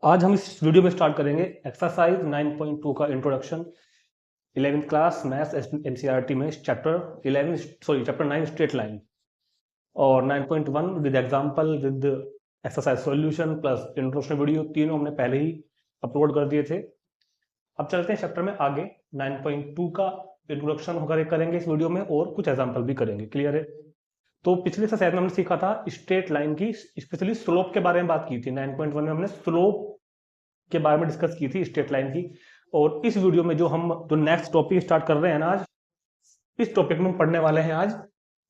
आज हम इस वीडियो में स्टार्ट करेंगे एक्सरसाइज 9.2 का introduction 11th class maths NCERT में चैप्टर 9 स्ट्रेट लाइन और 9.1 with example with exercise solution plus introduction video तीनों हमने पहले ही अपलोड कर दिए थे। अब चलते हैं चैप्टर में आगे। 9.2 का इंट्रोडक्शन वगैरह करेंगे इस वीडियो में और कुछ एग्जाम्पल भी करेंगे। क्लियर है? तो पिछले एक्सरसाइज में हमने सीखा था स्ट्रेट लाइन की स्पेशली स्लोप के बारे में बात की थी। 9.1 में हमने स्लोप के बारे में डिस्कस की थी स्ट्रेट लाइन की। और इस वीडियो में जो नेक्स्ट टॉपिक स्टार्ट कर रहे हैं ना आज, इस टॉपिक में हम पढ़ने वाले हैं आज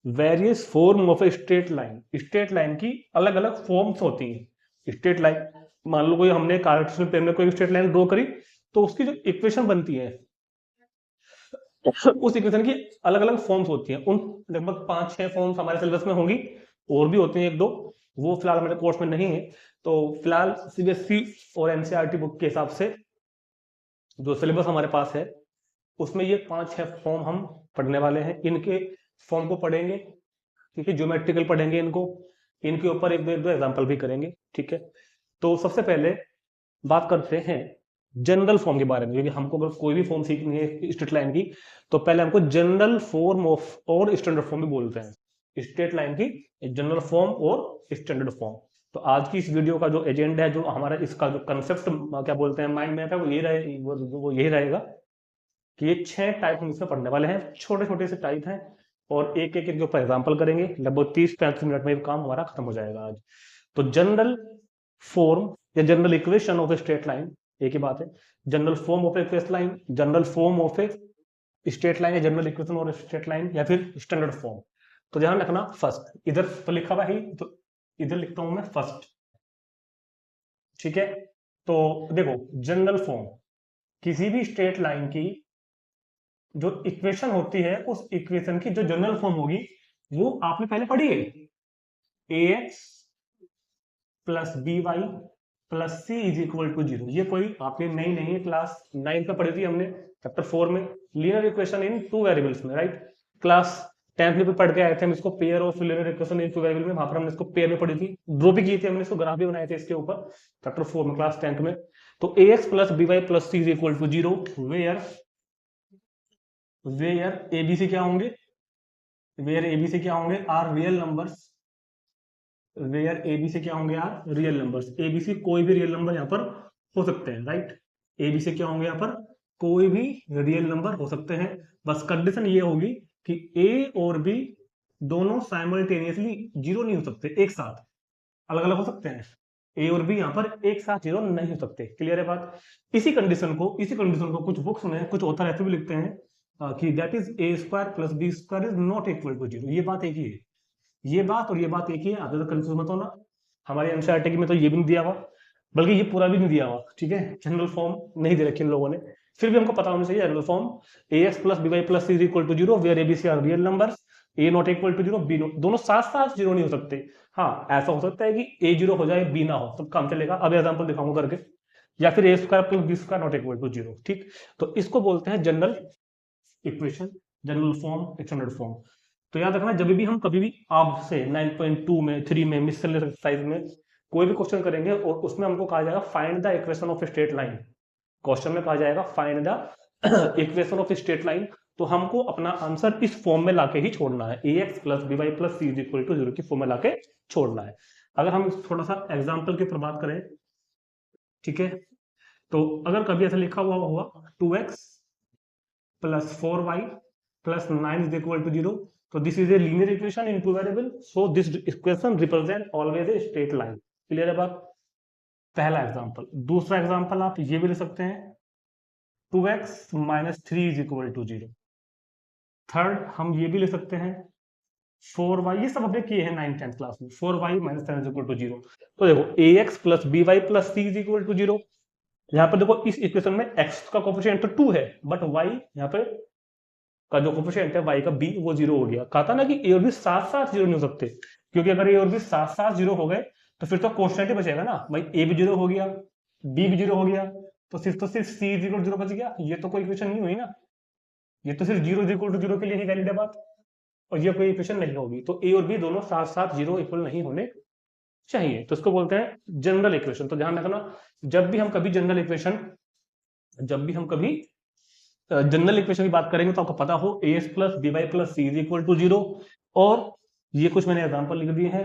various form of a straight line. Straight line की अलग अलग फॉर्म्स होती हैं। स्ट्रेट लाइन मान लो कोई हमने कार्टेशियन प्लेन में कोई स्ट्रेट लाइन ड्रॉ करी तो उसकी जो इक्वेशन बनती है उस इक्वेशन की अलग अलग फॉर्म्स होती हैं। उन लगभग 5-6 फॉर्म्स हमारे सिलेबस में होंगी, और भी होती हैं 1-2, वो फिलहाल हमारे कोर्स में नहीं है। तो फिलहाल सीबीएसई और एनसीईआरटी बुक के हिसाब से जो सिलेबस हमारे पास है उसमें ये 5-6 फॉर्म हम पढ़ने वाले हैं। इनके फॉर्म को पढ़ेंगे, ठीक है, ज्योमेट्रिकल पढ़ेंगे इनको, इनके ऊपर एक दो एग्जाम्पल भी करेंगे। ठीक है, तो सबसे पहले बात करते हैं जनरल फॉर्म के बारे में, क्योंकि हमको अगर कोई भी फॉर्म सीखनी है स्ट्रेट लाइन की तो पहले हमको जनरल फॉर्म ऑफ और स्टैंडर्ड फॉर्म भी बोलते हैं। स्ट्रेट लाइन की जनरल फॉर्म और स्टैंडर्ड फॉर्म। तो आज की इस वीडियो का जो एजेंडा है, जो हमारा इसका जो कंसेप्ट क्या बोलते हैं माइंड मैप है, वो यही रहेगा कि ये 6 टाइप हम इसमें पढ़ने वाले हैं। छोटे छोटे से टाइप हैं और एक एक के ऊपर एग्जाम्पल करेंगे। लगभग 30-35 मिनट में काम हमारा खत्म हो जाएगा आज। तो जनरल फॉर्म या general equation of a straight line एक ही बात है। General form of a straight line, general form of a straight line या जनरल इक्वेशन और स्ट्रेट लाइन या फिर स्टैंडर्ड फॉर्म। तो ध्यान रखना, फर्स्ट इधर तो लिखा हुआ है, तो इधर लिखता हूं मैं फर्स्ट। ठीक है, तो देखो जनरल फॉर्म किसी भी स्ट्रेट लाइन की जो इक्वेशन होती है, उस इक्वेशन की जो जनरल फॉर्म होगी वो आपने पहले पढ़ी है, ax plus b y plus c is equal to 0। ये कोई आपने नहीं है, क्लास 9 में पढ़ी थी हमने चैप्टर 4 में, लीनियर इक्वेशन इन 2 वेरिएबल्स में, राइट। क्लास 10th में भी पढ़ के आए थे हम इसको, pair of linear equation in 2 variable में। वहां पर हमने इसको पेयर में पढ़ी थी, ड्रॉ भी की थी हमने, इसको ग्राफ भी बनाए थे इसके ऊपर चैप्टर 4 में क्लास 10th में। तो ax plus b y plus c is equal to 0 where abc क्या होंगे, वेयर एबीसी क्या होंगे, are real numbers. Where abc क्या होंगे, आर रियल नंबर्स। एबीसी कोई भी रियल नंबर यहाँ पर हो सकते हैं, राइट। एबीसी क्या होंगे यहाँ पर, कोई भी रियल नंबर हो सकते हैं। बस कंडीशन ये होगी कि ए और बी दोनों साइमल्टेनियसली 0 नहीं हो सकते, एक साथ अलग अलग हो सकते हैं। ए और बी यहाँ पर एक साथ 0 नहीं हो सकते। क्लियर है बात? इसी कंडीशन को कुछ बुक्स में कुछ ऑथर ऐसे भी लिखते हैं कि that is a square plus b square is not equal to 0। ये बात एक ही है, ये बात और ये बात एक ही है। आप तो कंफ्यूज मत होना, हमारे एनसीईआरटी में तो ये भी नहीं दिया हुआ, बल्कि ये पूरा भी नहीं दिया हुआ। ठीक है, जनरल फॉर्म नहीं दे रखी इन लोगों ने, फिर भी हमको पता होना चाहिए general form ax plus b y plus c is equal to 0 where abc are real numbers, a not equal to 0 b not, दोनों साथ साथ 0 नहीं हो सकते। हाँ, ऐसा हो सकता है कि ए 0 हो जाए बी ना हो, तब काम चलेगा। अब एग्जाम्पल दिखाऊंगा करके। या फिर a square plus b square not equal to 0। ठीक, तो इसको बोलते हैं general equation, general form, standard form. तो याद रखना, जब भी हम कभी भी आपसे 9.2 में 3 में मिसलेनियस एक्सरसाइज में कोई भी क्वेश्चन करेंगे और उसमें हमको कहा जाएगा find the equation of straight line, question में कहा जाएगा find the equation of straight line, तो हमको अपना आंसर इस फॉर्म में लाके ही छोड़ना है। ax plus b y plus c is equal to 0 की फॉर्म में लाके छोड़ना है। अगर हम थोड़ा सा एग्जाम्पल की बात करें, ठीक है, तो अगर कभी ऐसा लिखा हुआ हुआ 2x plus 4y plus 9 is equal to 0, so this is a linear equation in 2 variable, so this equation represent always a straight line। Clear है बात? पहला एग्जांपल। दूसरा एग्जांपल आप ये भी लिख सकते हैं 2x minus 3 is equal to 0। Third हम ये भी लिख सकते हैं 4y, ये सब हमने किए हैं 9th-10th क्लास में, 4y minus 10 is equal to 0। तो देखो ax plus b y plus c is equal to 0। यहाँ पर देखो इस इक्वेशन में x का कोफिशिएंट तो 2 है, बट y यहाँ पे का जो कोफिशिएंट है y का b वो 0 हो गया। कहा था ना कि ए और बी साथ साथ 0 नहीं हो सकते, क्योंकि अगर ए और बी साथ साथ 0 हो गए तो फिर तो कोफिशिएंट ही बचेगा ना भाई, ए भी 0 हो गया, बी भी 0 हो गया, तो सिर्फ सी 0 बच गया। ये तो कोई इक्वेशन नहीं हुई ना, ये तो सिर्फ 0 के लिए ही वैलिड है बात, और ये कोई इक्वेशन नहीं होगी। तो ए और बी दोनों साथ साथ 0 इक्वल नहीं होने चाहिए, तो इसको बोलते हैं जनरल इक्वेशन। तो ध्यान रखना, जब भी हम कभी जनरल इक्वेशन की बात करेंगे तो आपको पता हो ax plus b y plus c is equal to 0, और ये कुछ मैंने एग्जांपल लिख दिए हैं।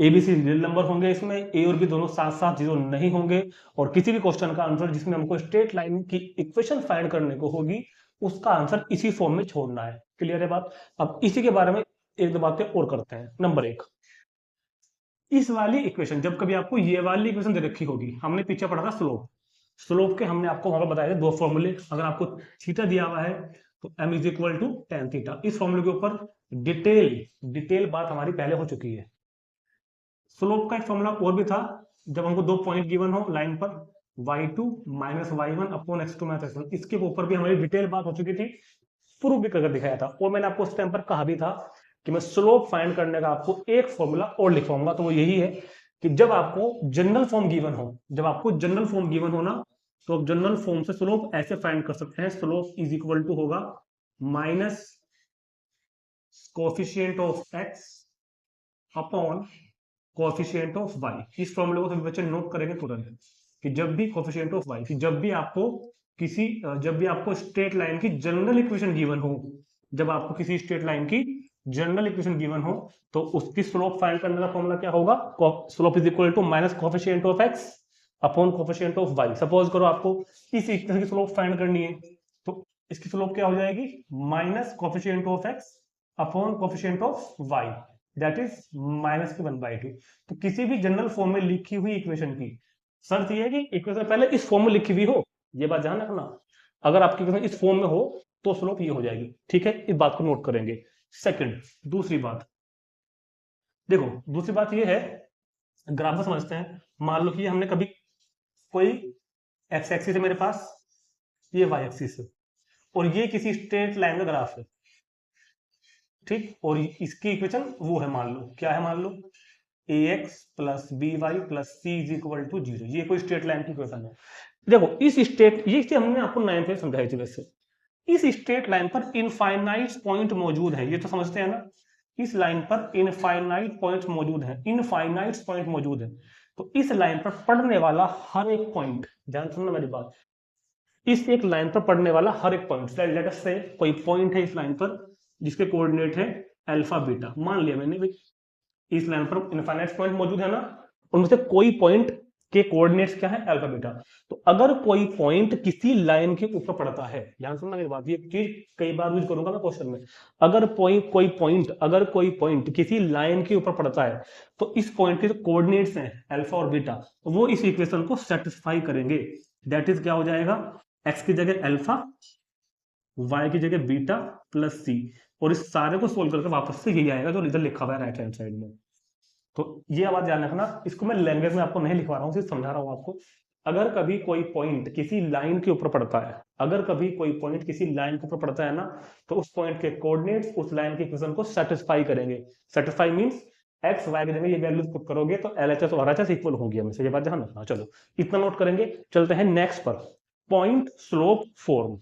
एबीसी रियल नंबर होंगे, इसमें ए और बी दोनों साथ साथ 0 नहीं होंगे, और किसी भी क्वेश्चन का आंसर जिसमें हमको स्ट्रेट लाइन की इक्वेशन फाइंड करने को होगी, उसका आंसर इसी फॉर्म में छोड़ना है। क्लियर है बात? अब इसी के बारे में एक दो बातें और करते हैं। नंबर 1, इस वाली इक्वेशन, जब कभी आपको ये वाली इक्वेशन दे रखी होगी, हमने पीछे पढ़ा था स्लोप, स्लोप के हमने आपको वहां पर बताया था 2 फॉर्मूले। अगर आपको थीटा दिया हुआ है तो m is equal to ten theta. इस फॉर्मूले के ऊपर डिटेल बात हमारी पहले हो चुकी है। स्लोप का एक फॉर्मूला और भी था, जब हमको 2 पॉइंट गिवन हो लाइन पर, y2 minus y1 upon x2 minus x1, इसके ऊपर भी हमारी डिटेल बात हो चुकी थी, प्रूफ भी करके दिखाया था। और मैंने आपको उस टाइम पर कहा भी था कि मैं स्लोप फाइंड करने का आपको एक फॉर्मूला और लिखवाऊंगा, तो वो यही है कि जब आपको जनरल फॉर्म गिवन हो, ना, तो आप जनरल फॉर्म से स्लोप ऐसे फाइंड कर सकते हैं, स्लोप इज इक्वल टू होगा minus coefficient of x upon coefficient of y. इस फॉर्मूले को सभी बच्चे नोट करेंगे तुरंत, कि जब भी कोफिशिएंट ऑफ वाई, जब भी आपको स्ट्रेट लाइन की जनरल इक्वेशन गिवन हो, तो उसकी स्लोप फाइंड करने का फॉर्मूला क्या होगा? Slope is equal to minus coefficient of x upon coefficient of y. Suppose करो आपको इस इक्वेशन की स्लोप फाइंड करनी है, तो इसकी स्लोप क्या हो जाएगी? Minus coefficient of x upon coefficient of y, that is minus की 1/2। तो किसी भी जनरल फॉर्म में लिखी हुई इक्वेशन की शर्त यह है कि इक्वेशन पहले इस फॉर्म में लिखी हुई हो, ये बात ध्यान रखना। अगर आपकी इक्वेशन इस फॉर्म में हो तो स्लोप ये हो जाएगी, ठीक है? इस बात को नोट करेंगे। सेकंड, दूसरी बात देखो, दूसरी बात ये है, ग्राफ को समझते हैं। मान लो कि हमने कभी कोई एक्स एक्सिस है मेरे पास, ये वाई एक्सिस है, और ये किसी स्ट्रेट लाइन का ग्राफ है, ठीक? और इसकी इक्वेशन वो है, मान लो क्या है, मान लो ax plus b y plus c is equal to 0। ये कोई स्ट्रेट लाइन की इक्वेशन है। देखो इस स्ट्रेट, ये हमने आपको 9th में समझाई थी वैसे, इस स्ट्रेट लाइन पर इनफाइनाइट पॉइंट मौजूद है, ये तो समझते हैं ना। इस लाइन पर इनफाइनाइट पॉइंट मौजूद है, तो इस लाइन पर पढ़ने वाला हर एक पॉइंट, ध्यान सुनना मेरी बात, इस एक लाइन पर पढ़ने वाला हर एक पॉइंट, लेट अस से कोई पॉइंट है इस लाइन पर जिसके कोऑर्डिनेट है अल्फा बीटा, मान लिया मैंने भाई इस लाइन पर इनफाइनाइट पॉइंट मौजूद है ना, उनमें से कोई पॉइंट के कोऑर्डिनेट्स क्या है? Alpha beta. तो अगर कोई पॉइंट किसी लाइन के ऊपर पड़ता है, ध्यान सुनना मेरी बात, ये चीज कई बार यूज करूंगा मैं क्वेश्चन में, अगर कोई पॉइंट किसी लाइन के ऊपर पड़ता है, तो इस पॉइंट के जो कोऑर्डिनेट्स हैं अल्फा और बीटा, वो इस इक्वेशन को सेटिस्फाई करेंगे। दैट इज क्या हो जाएगा? एक्स की जगह अल्फा, वाई की जगह बीटा प्लस सी, और इस सारे को सोल्व करके वापस से यही आएगा जो रिजल्ट लिखा हुआ है राइट हैंड साइड में। तो ये बात ध्यान रखना, इसको मैं लैंग्वेज में आपको नहीं लिखवा रहा हूँ, सिर्फ समझा रहा हूँ आपको। अगर कभी कोई पॉइंट किसी लाइन के ऊपर पड़ता है, ना, तो उस पॉइंट के कोऑर्डिनेट्स उस लाइन की इक्वेशन को सेटिस्फाई करेंगे। सेटिस्फाई मींस एक्स वाई के जगह ये वैल्यूज पुट करोगे तो एलएचएस और आरएचएस इक्वल होंगी हमेशा, ये बात ध्यान रखना। चलो इतना नोट करेंगे, चलते हैं नेक्स्ट पर, पॉइंट स्लोप फॉर्म।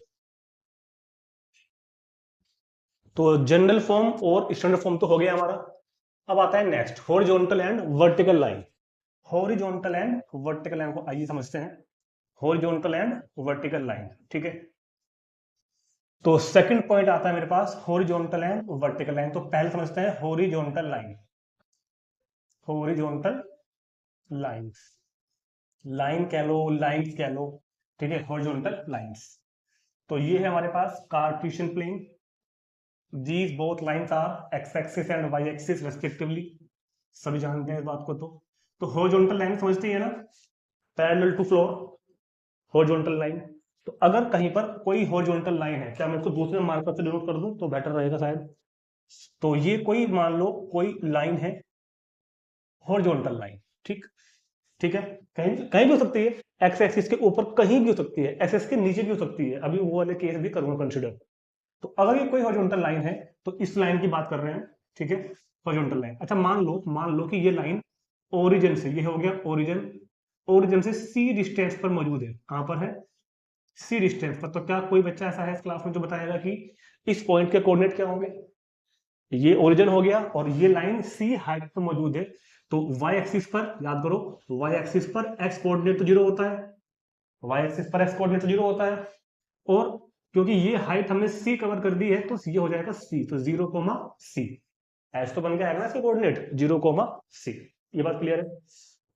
तो जनरल फॉर्म और स्टैंडर्ड फॉर्म तो हो गया हमारा। अब आता है next, horizontal and vertical line. Horizontal and vertical line को आइए समझते हैं। हॉरिजॉन्टल एंड वर्टिकल लाइन, ठीक है। तो सेकंड पॉइंट आता है मेरे पास हॉरिजॉन्टल एंड वर्टिकल लाइन। तो पहले समझते हैं horizontal line. Horizontal lines, line कह लो, लाइंस कह लो, ठीक है, हॉरिजॉन्टल लाइंस। तो ये है हमारे पास Cartesian plane, these both lines are x axis and y axis respectively, सभी जानते हैं इस बात को। तो हॉरिजॉन्टल लाइन समझते हैं ना, parallel to floor, horizontal line. तो अगर कहीं पर कोई हॉरिजॉन्टल लाइन है, क्या मैं इसको दूसरे मार्कर से डिनोट कर दूं तो बेटर रहेगा शायद। तो ये कोई, मान लो कोई लाइन है, हॉरिजॉन्टल लाइन, ठीक है, कहीं भी हो सकती है, एक्स एक्सिस के ऊपर कहीं भी हो सकती है, एक्सिस के नीचे भी हो सकती है, अभी वो वाले केस भी करूंगा कंसिडर। तो अगर ये कोई हॉरिजॉन्टल लाइन है तो इस लाइन की बात कर रहे हैं, ठीक है, हॉरिजॉन्टल लाइन। अच्छा मान लो कि ये लाइन ओरिजिन से, ये हो गया ओरिजिन से सी डिस्टेंस पर मौजूद है। कहां पर है? सी डिस्टेंस पर। तो क्या कोई बच्चा ऐसा है इस क्लास में जो बताएगा कि इस पॉइंट के कोऑर्डिनेट क्या होंगे? ये ओरिजिन हो गया और ये लाइन सी हाइट पर मौजूद है, तो y एक्सिस पर याद करो, y एक्सिस पर x कोऑर्डिनेट तो 0 होता है, y एक्सिस पर x कोऑर्डिनेट तो 0 होता है, और क्योंकि ये हाइट हमने c कवर कर दी है तो ये हो जाएगा c, तो 0, c एच तो बन गया है ना इसका कोऑर्डिनेट 0, c। ये बात क्लियर है।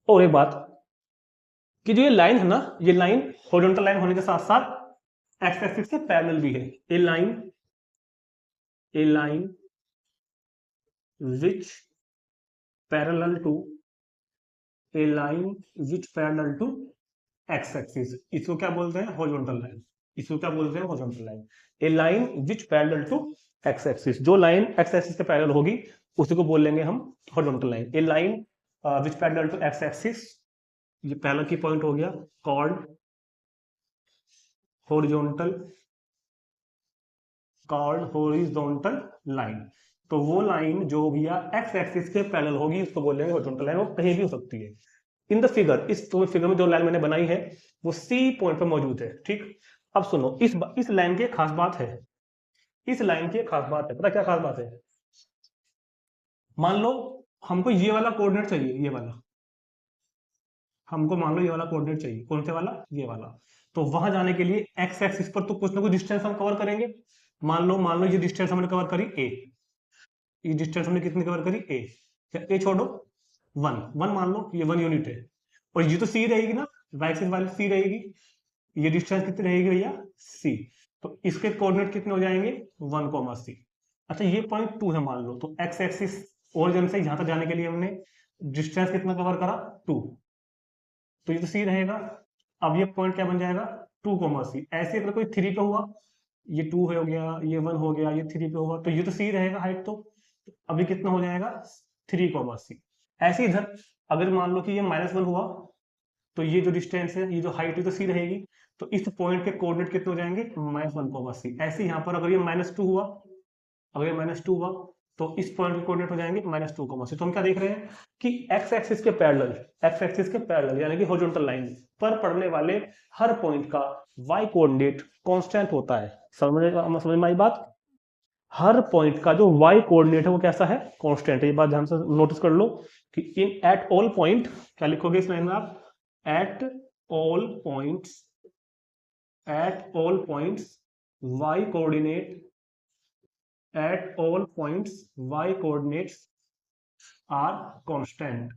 और एक बात कि जो ये लाइन है ना, ये लाइन हॉरिजॉन्टल लाइन होने के साथ साथ एक्स एक्सिस के पैरेलल भी है। A line which parallel to a line which parallel to x axis, इसको क्या बोलते हैं? Horizontal line. इसको क्या बोलते हैं? Horizontal line. A line which parallel to x axis, जो लाइन एक्स एक्सिस के पैरेलल होगी उसी को बोल लेंगे हम horizontal line. A line which parallel to x axis, ये पहला की पॉइंट हो गया, कॉल्ड हॉरिजॉन्टल लाइन। तो वो लाइन जो भैया एक्स एक्सिस के पैरेलल होगी उसको बोलेंगे हॉरिजॉन्टल लाइन। वो कहीं भी हो सकती है। इन द फिगर, इस फिगर में जो लाइन मैंने बनाई है वो सी पॉइंट पर मौजूद है। ठीक, अब सुनो, इस लाइन की खास बात है, इस लाइन की खास बात है, पता क्या खास बात है? मान लो हमको ये वाला कोऑर्डिनेट चाहिए, ये वाला हमको, मान लो ये वाला कोऑर्डिनेट चाहिए। कौन से वाला? ये वाला। तो वहां जाने के लिए एक्स एक्सिस पर तो कुछ ना कुछ डिस्टेंस हम कवर करेंगे। मान लो ये डिस्टेंस हमने कवर करी ए, ये डिस्टेंस हमने कितनी कवर करी? ए। ए छोड़ो, 1 मान लो, ये 1 यूनिट है। और ये तो सी रहेगी ना, वाई एक्सिस वाली सी रहेगी। ये डिस्टेंस कितनी रहेगी भैया? सी। तो इसके कोऑर्डिनेट कितने हो जाएंगे? 1, c। अच्छा, ये पॉइंट 2 है मान लो, तो एक्स एक्सिस ओरिजिन से यहां तक जाने के लिए हमने डिस्टेंस कितना कवर करा? 2। तो ये तो सी रहेगा। अब ये पॉइंट क्या बन जाएगा? 2, c। ऐसे अगर कोई 3 पे हुआ, ये 2 हो गया, ये 1 हो गया, ये 3 पे होगा, तो ये तो सी रहेगा हाइट। तो अभी कितना हो जाएगा? 3, c। ऐसे इधर अगर मान लो कि ये -1 हुआ, तो ये जो डिस्टेंस है, ये जो हाइट है तो सी रहेगी। तो इस पॉइंट के कोऑर्डिनेट कितने हो जाएंगे? -1, c। ऐसे यहाँ पर अगर ये -2 हुआ, अगर ये -2 हुआ, तो इस पॉइंट के कोऑर्डिनेट हो जाएंगे -2, तो हम क्या देख रहे हैं कि एक्स एक्सिस के पैरेलल, एक्स एक्सिस के पैरेलल यानी कि हॉरिजॉन्टल लाइन पर पड़ने वाले हर पॉइंट का वाई कोऑर्डिनेट कांस्टेंट होता है। समझ में आई बात? हर पॉइंट का जो वाई कोऑर्डिनेट है वो कैसा है? कांस्टेंट है। ये बात ध्यान से नोटिस कर लो कि इन एट ऑल पॉइंट, क्या लिखोगे इस लाइन में आप? At all points, at all points y coordinate, at all points y coordinates are constant.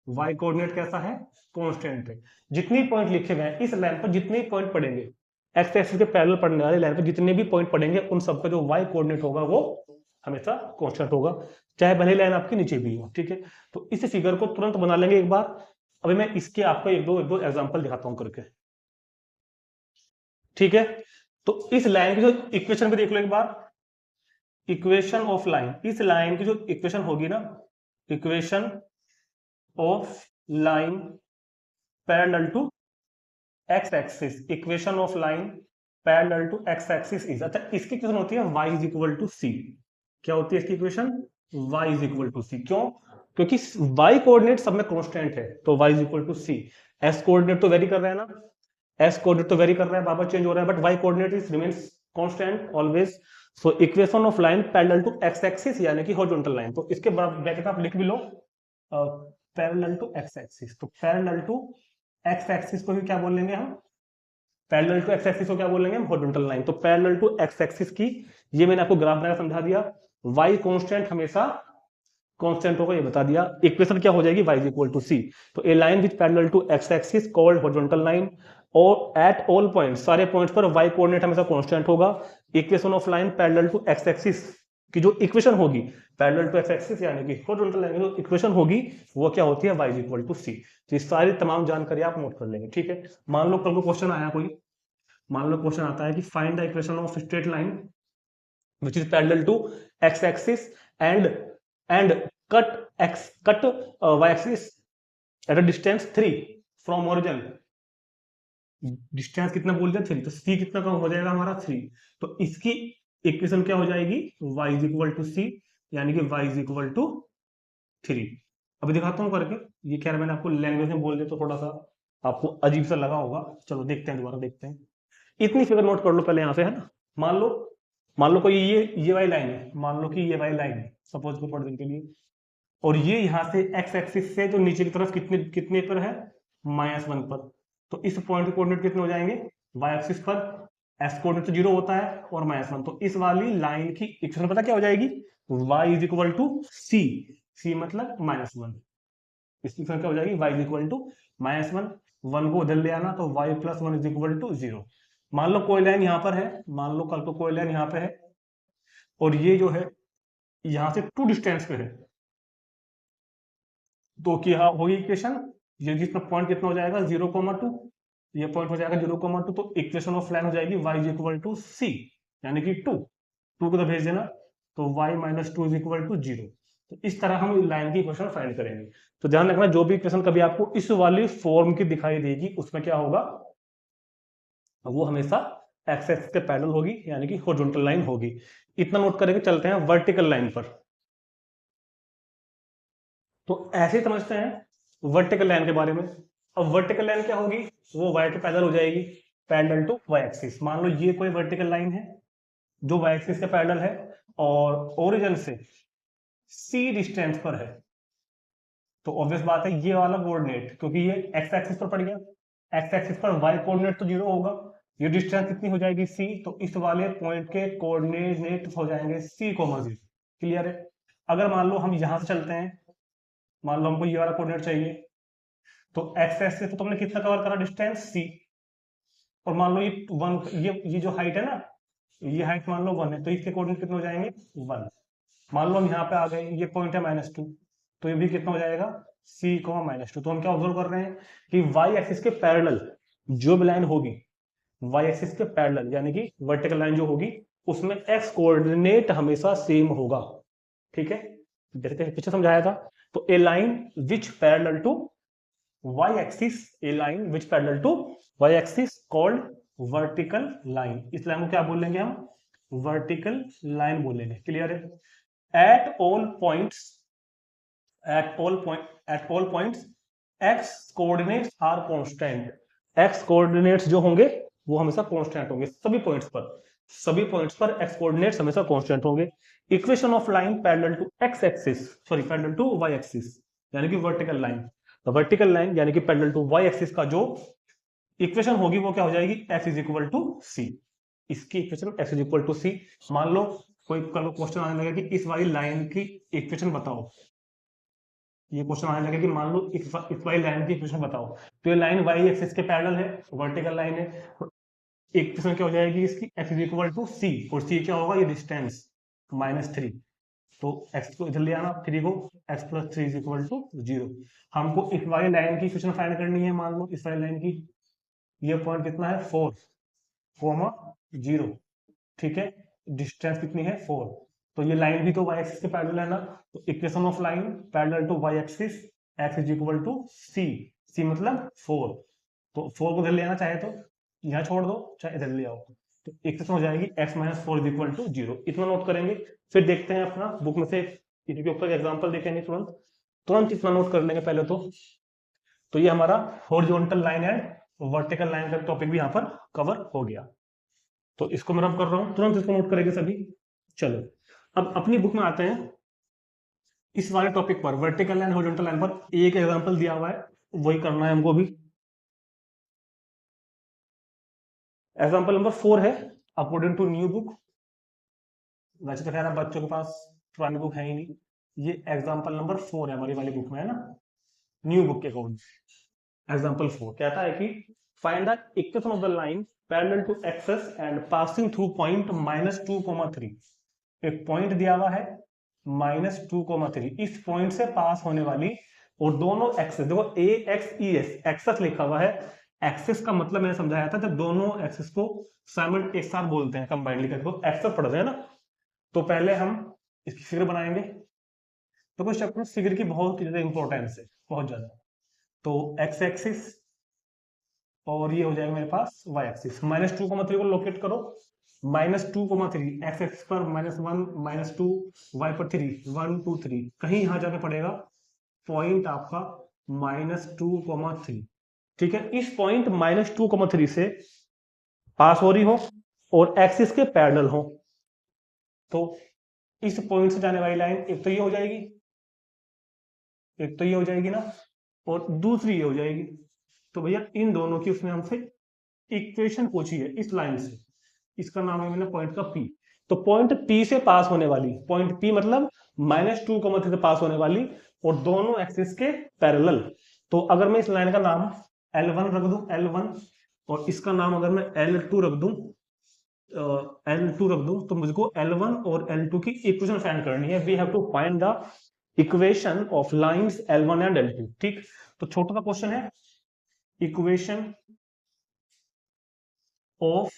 Y coordinate कैसा है? कांस्टेंट है। जितने पॉइंट लिखे गए हैं इस लाइन पर, जितने पॉइंट पड़ेंगे एक्स एक्सिस के पैरेलल पड़ने वाली लाइन पर, जितने भी पॉइंट पड़ेंगे उन सबका जो वाई कोऑर्डिनेट होगा वो हमेशा कांस्टेंट होगा, चाहे भले लाइन आपकी नीचे भी हो। ठीक है, तो इस फिगर को तुरंत बना लेंगे एक बार। अभी मैं इसके आपको एक दो एग्जांपल दिखाता हूं करके। ठीक है, तो इस लाइन की जो इक्वेशन भी देख लो एक बार। इक्वेशन ऑफ लाइन, इस लाइन की जो इक्वेशन होगी ना, equation of line parallel to x axis, equation of line parallel to x axis is, अच्छा इसकी इक्वेशन होती है y is equal to c. क्या होती है इसकी equation? y is equal to c. क्यों? क्योंकि y कोऑर्डिनेट सब में कांस्टेंट है, तो y इज इक्वल टू सी। s कोऑर्डिनेट तो वेरी कर रहा है ना, s कोऑर्डिनेट तो वेरी कर रहा है, बार चेंज हो रहा है, but y coordinate is remains constant always. So equation of line parallel to x axis यानी कि हॉरिजॉन्टल लाइन, तो इसके ब्रैकेट आप लिख भी लो पैरेलल टू एक्स एक्सिस। तो पैरेलल टू एक्स एक्सिस को भी क्या बोल लेंगे हम? पैरेलल टू एक्स एक्सिस को क्या बोलेंगे हम? Horizontal line. तो पैरेलल टू एक्स एक्सिस की, ये मैंने आपको ग्राफ बनाकर समझा दिया। y कांस्टेंट हमेशा कांस्टेंट होगा, ये बता दिया। इक्वेशन क्या हो जाएगी? y is equal to c. तो a line which parallel to x axis called horizontal line, और एट ऑल पॉइंट, सारे पॉइंट्स पर y कोऑर्डिनेट हमेशा कांस्टेंट होगा। Equation of line parallel to x axis की जो इक्वेशन होगी, पैरेलल टू एक्स एक्सिस यानी कि हॉरिजॉन्टल लाइन की जो इक्वेशन होगी वो क्या होती है? y is equal to c. तो ये सारी तमाम जानकारी आप नोट कर लेंगे। ठीक है, मान लो कल को क्वेश्चन आया कोई, मान लो क्वेश्चन आता है कि find the equation of straight line which is parallel to x axis and cut y axis at a distance 3 from origin। Distance कितना बोल दिया? 3, तो c कितना कम हो जाएगा हमारा? 3। तो इसकी इक्वेशन क्या हो जाएगी? y इज इक्वल टू सी, यानी कि y इज इक्वल टू 3। अभी दिखाता हूँ करके। ये क्या मैंने आपको लैंग्वेज में बोल दिया तो थोड़ा सा आपको अजीब सा लगा होगा। चलो देखते हैं, दोबारा देखते हैं। इतनी फिगर नोट कर लो पहले यहाँ से, है ना। मान लो कोई ये वाली लाइन है, मान लो कि ये वाली लाइन है, सपोज को फॉर के लिए और ये यहाँ से एक्स एक्सिस से जो नीचे की तरफ कितने कितने पर है, -1 पर। तो इस पॉइंट के कोऑर्डिनेट कितने हो जाएंगे, वाई एक्सिस पर एक्स कोऑर्डिनेट तो 0 होता है और -1, तो इस वाली लाइन की इक्वेशन पता क्या हो जाएगी, y इज इक्वल टू सी, सी मतलब -1। इसकी इक्वेशन क्या हो जाएगी, y इज इक्वल टू -1, 1 को उधर ले आना तो y plus 1 is equal to 0। मान लो कोई लाइन यहाँ पर है, मान लो कल को कोई लाइन यहाँ पे है और ये जो है यहाँ से 2 डिस्टेंस पे है, तो क्या होगी इक्वेशन, ये जिसमें पॉइंट कितना हो जाएगा 0,2, ये पॉइंट हो जाएगा 0,2, तो इक्वेशन ऑफ लाइन हो जाएगी y इज इक्वल टू सी, यानी कि 2 को तो भेज देना, तो y minus 2 is equal to 0। तो इस तरह हम लाइन की इक्वेशन फाइंड करेंगे। तो ध्यान रखना, जो भी इक्वेशन कभी आपको इस वाली फॉर्म की दिखाई देगी उसमें क्या होगा, वो हमेशा एक्स एक्सिस के पैरेलल होगी, यानी कि हॉरिजॉन्टल लाइन होगी। इतना नोट करेंगे, चलते हैं वर्टिकल लाइन पर। तो ऐसे ही समझते हैं वर्टिकल लाइन के बारे में। अब वर्टिकल लाइन क्या होगी, वो वाई के पैरेलल हो जाएगी, पैरेलल टू वाई एक्सिस। मान लो ये कोई वर्टिकल लाइन है जो वाई एक्सिस के पैरेलल है और ओरिजिन से सी डिस्टेंस पर है, तो ऑब्वियस बात है ये वाला कोऑर्डिनेट, क्योंकि ये एक्स एक्सिस पर पड़ गया, एक्स एक्सिस पर वाई कोऑर्डिनेट तो 0 होगा, ये डिस्टेंस कितनी हो जाएगी सी, तो इस वाले पॉइंट के कोऑर्डिनेट हो जाएंगे सी, 0। क्लियर है। अगर मान लो हम यहां से चलते हैं, मान लो हमको ये वाला कोऑर्डिनेट चाहिए, तो एक्स एक्सिस तो तुमने कितना कवर करा, डिस्टेंस सी, और मान लो ये 1, ये जो हाइट है ना, ये हाइट मान लो 1 है, तो इसके कोऑर्डिनेट कितने हो जाएंगे 1। मान लो हम यहाँ पे आ गए, ये पॉइंट है -2, तो ये भी कितना हो जाएगा c, -2। तो हम क्या ऑब्जर्व कर रहे हैं कि y एक्सिस के पैरेलल जो भी लाइन होगी, y एक्सिस के पैरेलल यानी कि वर्टिकल लाइन जो होगी, उसमें x कोऑर्डिनेट हमेशा सेम होगा। ठीक है, जैसे पीछे समझाया था। तो a line which parallel to y axis, a line which parallel to y axis called vertical line. इस लाइन को क्या बोलेंगे हम, वर्टिकल लाइन बोलेंगे। क्लियर है। At all points, at all points x coordinates are constant, x coordinates जो होंगे वो हमेशा कांस्टेंट होंगे सभी पॉइंट्स पर, सभी पॉइंट्स पर x कोऑर्डिनेट्स हमेशा कांस्टेंट होंगे। Equation of line parallel to x axis, sorry parallel to y axis, यानी कि वर्टिकल लाइन। तो वर्टिकल लाइन यानी कि पैरेलल टू y एक्सिस का जो इक्वेशन होगी वो क्या हो जाएगी, x is equal to c. इसकी equation x is equal to c. मान लो कोई कल क्वेश्चन आने लगा कि इस वाली लाइन की इक्वेशन बताओ, ये क्वेश्चन आने लगे कि मान लो इस वाली लाइन की इक्वेशन बताओ, तो ये लाइन y एक्सिस के पैरेलल है, वर्टिकल लाइन है, इक्वेशन क्या हो जाएगी इसकी, x इज इक्वल टू सी, और c क्या होगा, ये डिस्टेंस -3, तो x को इधर ले आना, 3 को, x plus 3 is equal to 0। हमको इस वाली लाइन की इक्वेशन फाइंड करनी है। मान लो इस वाली लाइन की, ये पॉइंट कितना है 4, 0, ठीक है, डिस्टेंस कितनी है 4, तो ये लाइन भी तो y एक्सिस के पैरेलल है ना, तो equation of line parallel to y axis, x is equal to c, c मतलब 4, तो 4 को इधर ले आना, चाहे तो यहाँ छोड़ दो, चाहे इधर ले आओ, तो इक्वेशन हो जाएगी x minus 4 is equal to 0। इतना नोट करेंगे, फिर देखते हैं अपना बुक में से इनके ऊपर एग्जांपल देखेंगे, तुरंत तुरंत इतना नोट कर लेंगे पहले तो ये हमारा horizontal line and vertical line का टॉपिक भी यहाँ पर कवर हो गया। तो इसको मैं रब कर रहा हूँ, तुरंत इसको नोट करेंगे सभी। चलो अब अपनी बुक में आते हैं, इस वाले टॉपिक पर वर्टिकल लाइन हॉरिजॉन्टल लाइन पर एक एग्जांपल दिया हुआ है, वही करना है हमको भी। एग्जांपल नंबर 4 है अकॉर्डिंग टू न्यू बुक। वैसे तो खैर बच्चों के पास पुरानी बुक है ही नहीं, ये एग्जांपल नंबर 4 है हमारी वाली बुक में, है ना, न्यू बुक के अकॉर्डिंग। एग्जांपल 4 कहता है कि find the equation of the line parallel to axes and passing through point -2,3। एक पॉइंट दिया हुआ है -2,3, इस पॉइंट से पास होने वाली, और दोनों एक्सेस देखो, ए एक्स ई एस, एक्सेस लिखा हुआ है। एक्सेस का मतलब मैंने समझाया था, जब दोनों एक्सेस को साइमल्ट एक साथ बोलते हैं, कंबाइंडली करके एक्सेस पढ़ रहे हैं ना। तो पहले हम इसकी फिगर बनाएंगे, तो कुछ चैप्टर फिगर की बहुत ज्यादा इंपॉर्टेंस है, बहुत ज्यादा। तो एक्स एक्सिस और ये हो जाएगा मेरे पास y एक्सिस, -2,3 को लोकेट करो, -2,3 एक्स एक्सिस पर -1 -2, y पर 3, 1 2 3, कहीं यहां जाके पड़ेगा पॉइंट आपका -2,3। ठीक है, इस पॉइंट -2,3 से पास हो रही हो और एक्सिस के पैरेलल हो, तो इस पॉइंट से जाने वाली लाइन एक तो ये हो जाएगी, एक तो ये हो जाएगी ना, और दूसरी ये हो जाएगी। तो भैया इन दोनों की उसने हमसे इक्वेशन पूछी है इस लाइन से, इसका नाम है मैंने पॉइंट का पी। तो पॉइंट पी से पास होने वाली, पॉइंट पी मतलब -2, 3 से पास होने वाली, और दोनों एक्सिस के पैरेलल। तो अगर मैं इस लाइन का नाम L1 रख दूं, L1, और इसका नाम अगर मैं L2 रख दूं, L2 रख दूं, तो मुझको L1 और L2 की इक्वेशन फाइंड करनी है। We have to find the equation of lines L1 and L2। ठीक, तो छोटा सा क्वेश्चन है, इक्वेशन ऑफ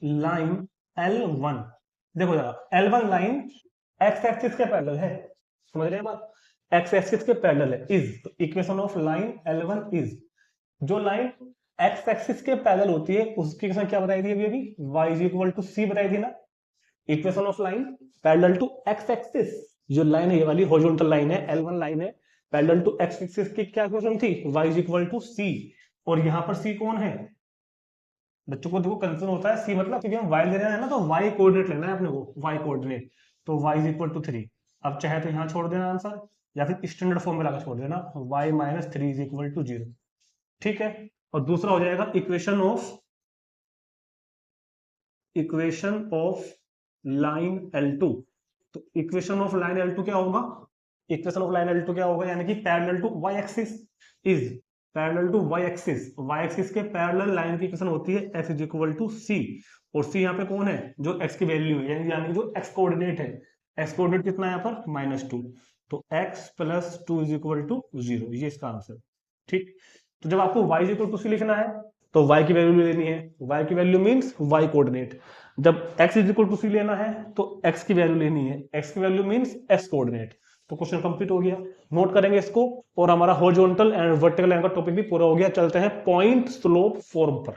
लाइन L1। देखो जरा, L1 लाइन एक्स एक्सिस के पैरेलल है, समझ रहे हैं बात, एक्स एक्सिस के पैरेलल है, इज, तो equation of line L1 is, जो लाइन एक्स एक्सिस के पैरेलल होती है उसकी इक्वेशन क्या बताई थी अभी, y is equal to c बताई थी ना। Equation of line parallel to x axis, जो लाइन है ये वाली हॉरिजॉन्टल लाइन है, L1 लाइन है, पैरेलल टू एक्स एक्सिस की क्या इक्वेशन थी, y is equal to c। और यहाँ पर c कौन है, बच्चों को देखो कंफ्यूजन होता है, सी मतलब, क्योंकि हम y ले रहे हैं ना, तो y कोऑर्डिनेट लेना है अपने को, y कोऑर्डिनेट, तो y इज इक्वल टू 3। अब चाहे तो यहाँ छोड़ देना आंसर, या फिर स्टैंडर्ड फॉर्म में लाकर छोड़ देना, y - 3 इज इक्वल टू 0। ठीक है, और दूसरा हो जाएगा इक्वेशन ऑफ लाइन L2। तो इक्वेशन ऑफ लाइन L2 क्या होगा, इक्वेशन ऑफ लाइन L2 क्या होगा, यानी कि parallel to y axis is, parallel to y axis, y axis के पैरेलल लाइन की इक्वेशन होती है x is equal to c, और c यहाँ पे कौन है, जो x की वैल्यू है, यानी जो x कोऑर्डिनेट है, x कोऑर्डिनेट कितना है यहाँ पर -2, तो x + 2 इज इक्वल टू 0, ये इसका आंसर। ठीक, तो जब आपको y is equal to c लिखना है तो y की वैल्यू लेनी है, y की वैल्यू मीन्स y कोऑर्डिनेट। जब x is equal to c लेना है तो x की वैल्यू लेनी है, x की वैल्यू मीन्स x कोऑर्डिनेट। तो क्वेश्चन कंप्लीट हो गया, नोट करेंगे इसको, और हमारा हॉरिजॉन्टल एंड वर्टिकल लाइन का टॉपिक भी पूरा हो गया। चलते हैं पॉइंट स्लोप फॉर्म पर।